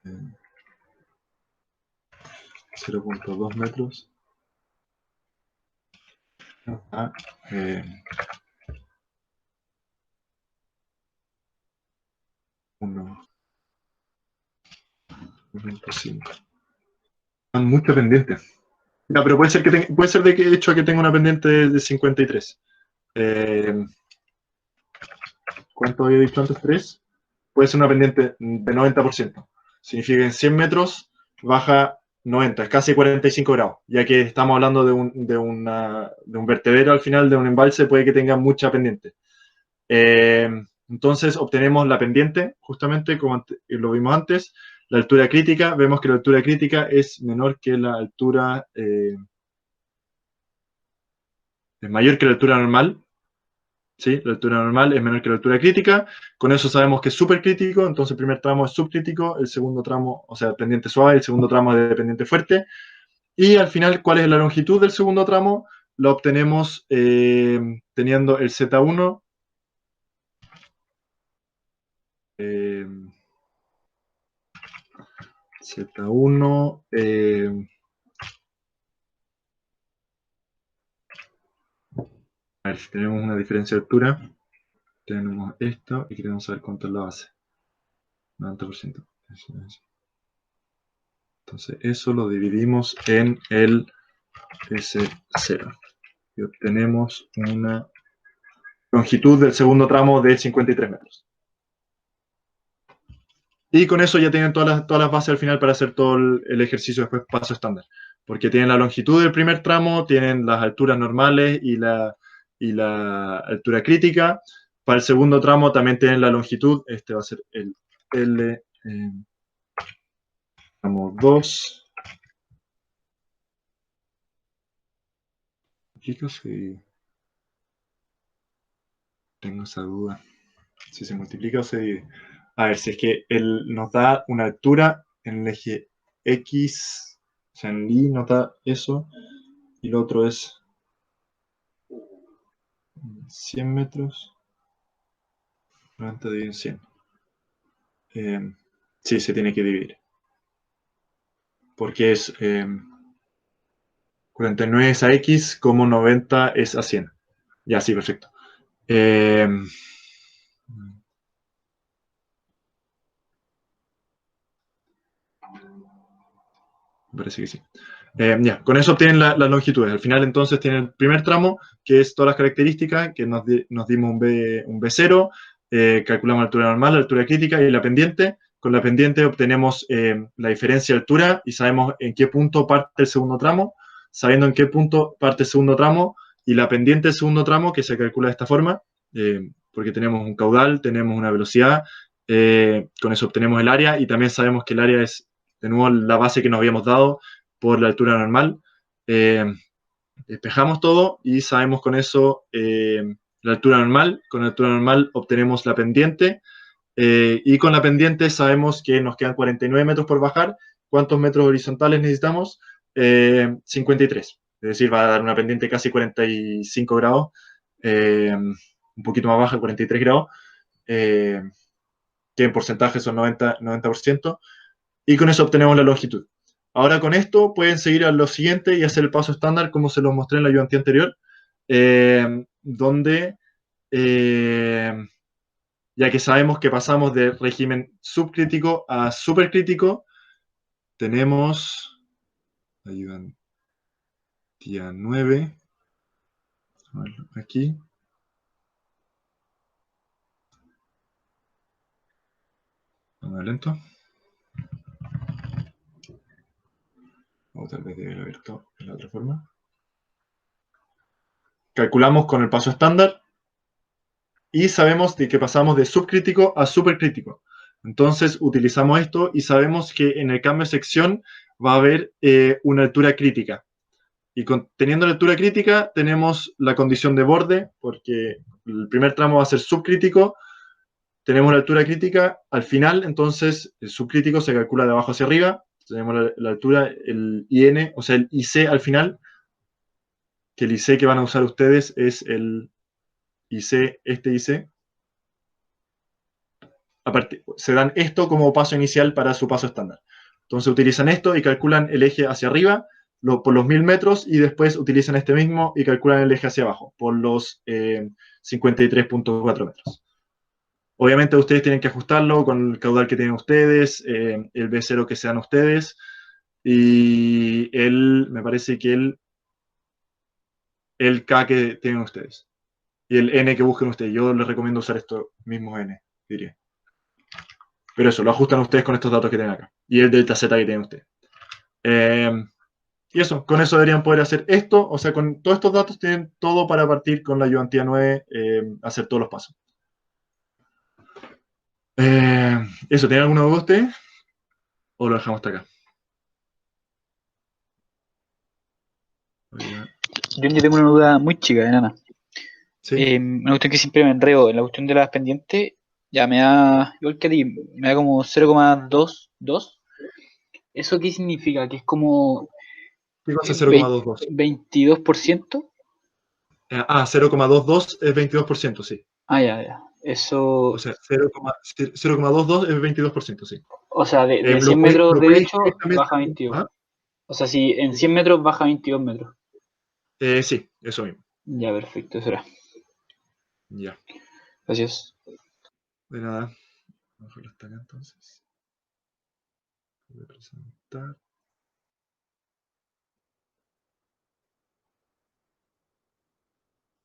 0.2 metros. A 1.5. Son muchas pendientes. Ya, pero puede ser, puede ser de que hecho que tenga una pendiente de 53. ¿Cuánto había dicho antes? 3. Puede ser una pendiente de 90%. Significa que en 100 metros baja 90, es casi 45 grados, ya que estamos hablando de un vertedero al final, de un embalse, puede que tenga mucha pendiente. Entonces obtenemos la pendiente, justamente como lo vimos antes, la altura crítica, vemos que la altura crítica es menor que la altura es mayor que la altura normal, ¿sí? La altura normal es menor que la altura crítica. Con eso sabemos que es supercrítico, entonces el primer tramo es subcrítico, el segundo tramo, o sea, pendiente suave, el segundo tramo es de pendiente fuerte. Y al final, ¿cuál es la longitud del segundo tramo? Lo obtenemos teniendo el Z1 Z1 a ver si tenemos una diferencia de altura. Tenemos esto y queremos saber cuánto es la base. 90%. Entonces eso lo dividimos en el S0 y obtenemos una longitud del segundo tramo de 53 metros. Y con eso ya tienen todas las bases al final para hacer todo el ejercicio después paso estándar. Porque tienen la longitud del primer tramo, tienen las alturas normales y la altura crítica. Para el segundo tramo también tienen la longitud. Este va a ser el L, tramo 2. Si tengo esa duda. Si se multiplica o se divide. A ver, si es que él nos da una altura en el eje X, o sea, en Y nos da eso, y lo otro es 100 metros, 90 dividido en 100. Sí, se tiene que dividir. Porque es 49 es a X, como 90 es a 100. Ya, sí, perfecto. Me parece que sí. Ya, con eso obtienen las longitudes. Al final, entonces, tienen el primer tramo, que es todas las características, que nos dimos un B0, calculamos la altura normal, la altura crítica y la pendiente. Con la pendiente obtenemos la diferencia de altura y sabemos en qué punto parte el segundo tramo. Sabiendo en qué punto parte el segundo tramo y la pendiente del segundo tramo, que se calcula de esta forma, porque tenemos un caudal, tenemos una velocidad, con eso obtenemos el área y también sabemos que el área es de nuevo la base que nos habíamos dado por la altura normal. Despejamos todo y sabemos con eso la altura normal. Con la altura normal obtenemos la pendiente y con la pendiente sabemos que nos quedan 49 metros por bajar. ¿Cuántos metros horizontales necesitamos? 53. Es decir, va a dar una pendiente casi 45 grados, un poquito más baja, 43 grados, que en porcentaje son 90%. Y con eso obtenemos la longitud. Ahora con esto pueden seguir a lo siguiente y hacer el paso estándar como se los mostré en la ayudantía anterior, donde, ya que sabemos que pasamos de régimen subcrítico a supercrítico, tenemos ayudantía 9, aquí, vamos a ver lento. O tal vez debe haber abierto de la otra forma. Calculamos con el paso estándar y sabemos de que pasamos de subcrítico a supercrítico. Entonces utilizamos esto y sabemos que en el cambio de sección va a haber una altura crítica. Y teniendo la altura crítica tenemos la condición de borde, porque el primer tramo va a ser subcrítico, tenemos la altura crítica al final, entonces el subcrítico se calcula de abajo hacia arriba, tenemos la altura, el IN, o sea, el IC al final, que el IC que van a usar ustedes es el IC, este IC. Aparte, se dan esto como paso inicial para su paso estándar. Entonces utilizan esto y calculan el eje hacia arriba por los 1000 metros y después utilizan este mismo y calculan el eje hacia abajo por los 53.4 metros. Obviamente ustedes tienen que ajustarlo con el caudal que tienen ustedes, el B0 que sean ustedes y me parece que el K que tienen ustedes y el N que busquen ustedes. Yo les recomiendo usar estos mismos N, diría. Pero eso, lo ajustan ustedes con estos datos que tienen acá. Y el delta Z que tienen ustedes. Y eso, con eso deberían poder hacer esto. O sea, con todos estos datos tienen todo para partir con la ayudantía 9, hacer todos los pasos. Eso, ¿tienen alguna duda ustedes? ¿O lo dejamos hasta acá? yo tengo una duda muy chica, enana. ¿Sí? Una cuestión que siempre me enredo en la cuestión de las pendientes, ya me da, igual que a ti, me da como 0,22. ¿Eso qué significa? ¿Que es como ¿Qué cosa es 0,22? 22%? 0,22 es 22%, sí. Ah, ya, ya. O Eso, sea, 0,22 es 22%, sí. o sea, de Lo 100 puedes, metros lo puedes derecho directamente. baja 22. ¿Ah? O sea, si en 100 metros baja 22 metros. Sí, eso mismo. Ya, perfecto, eso era. Ya. Gracias. De nada. Vamos a dejarlo hasta acá entonces. Voy a presentar.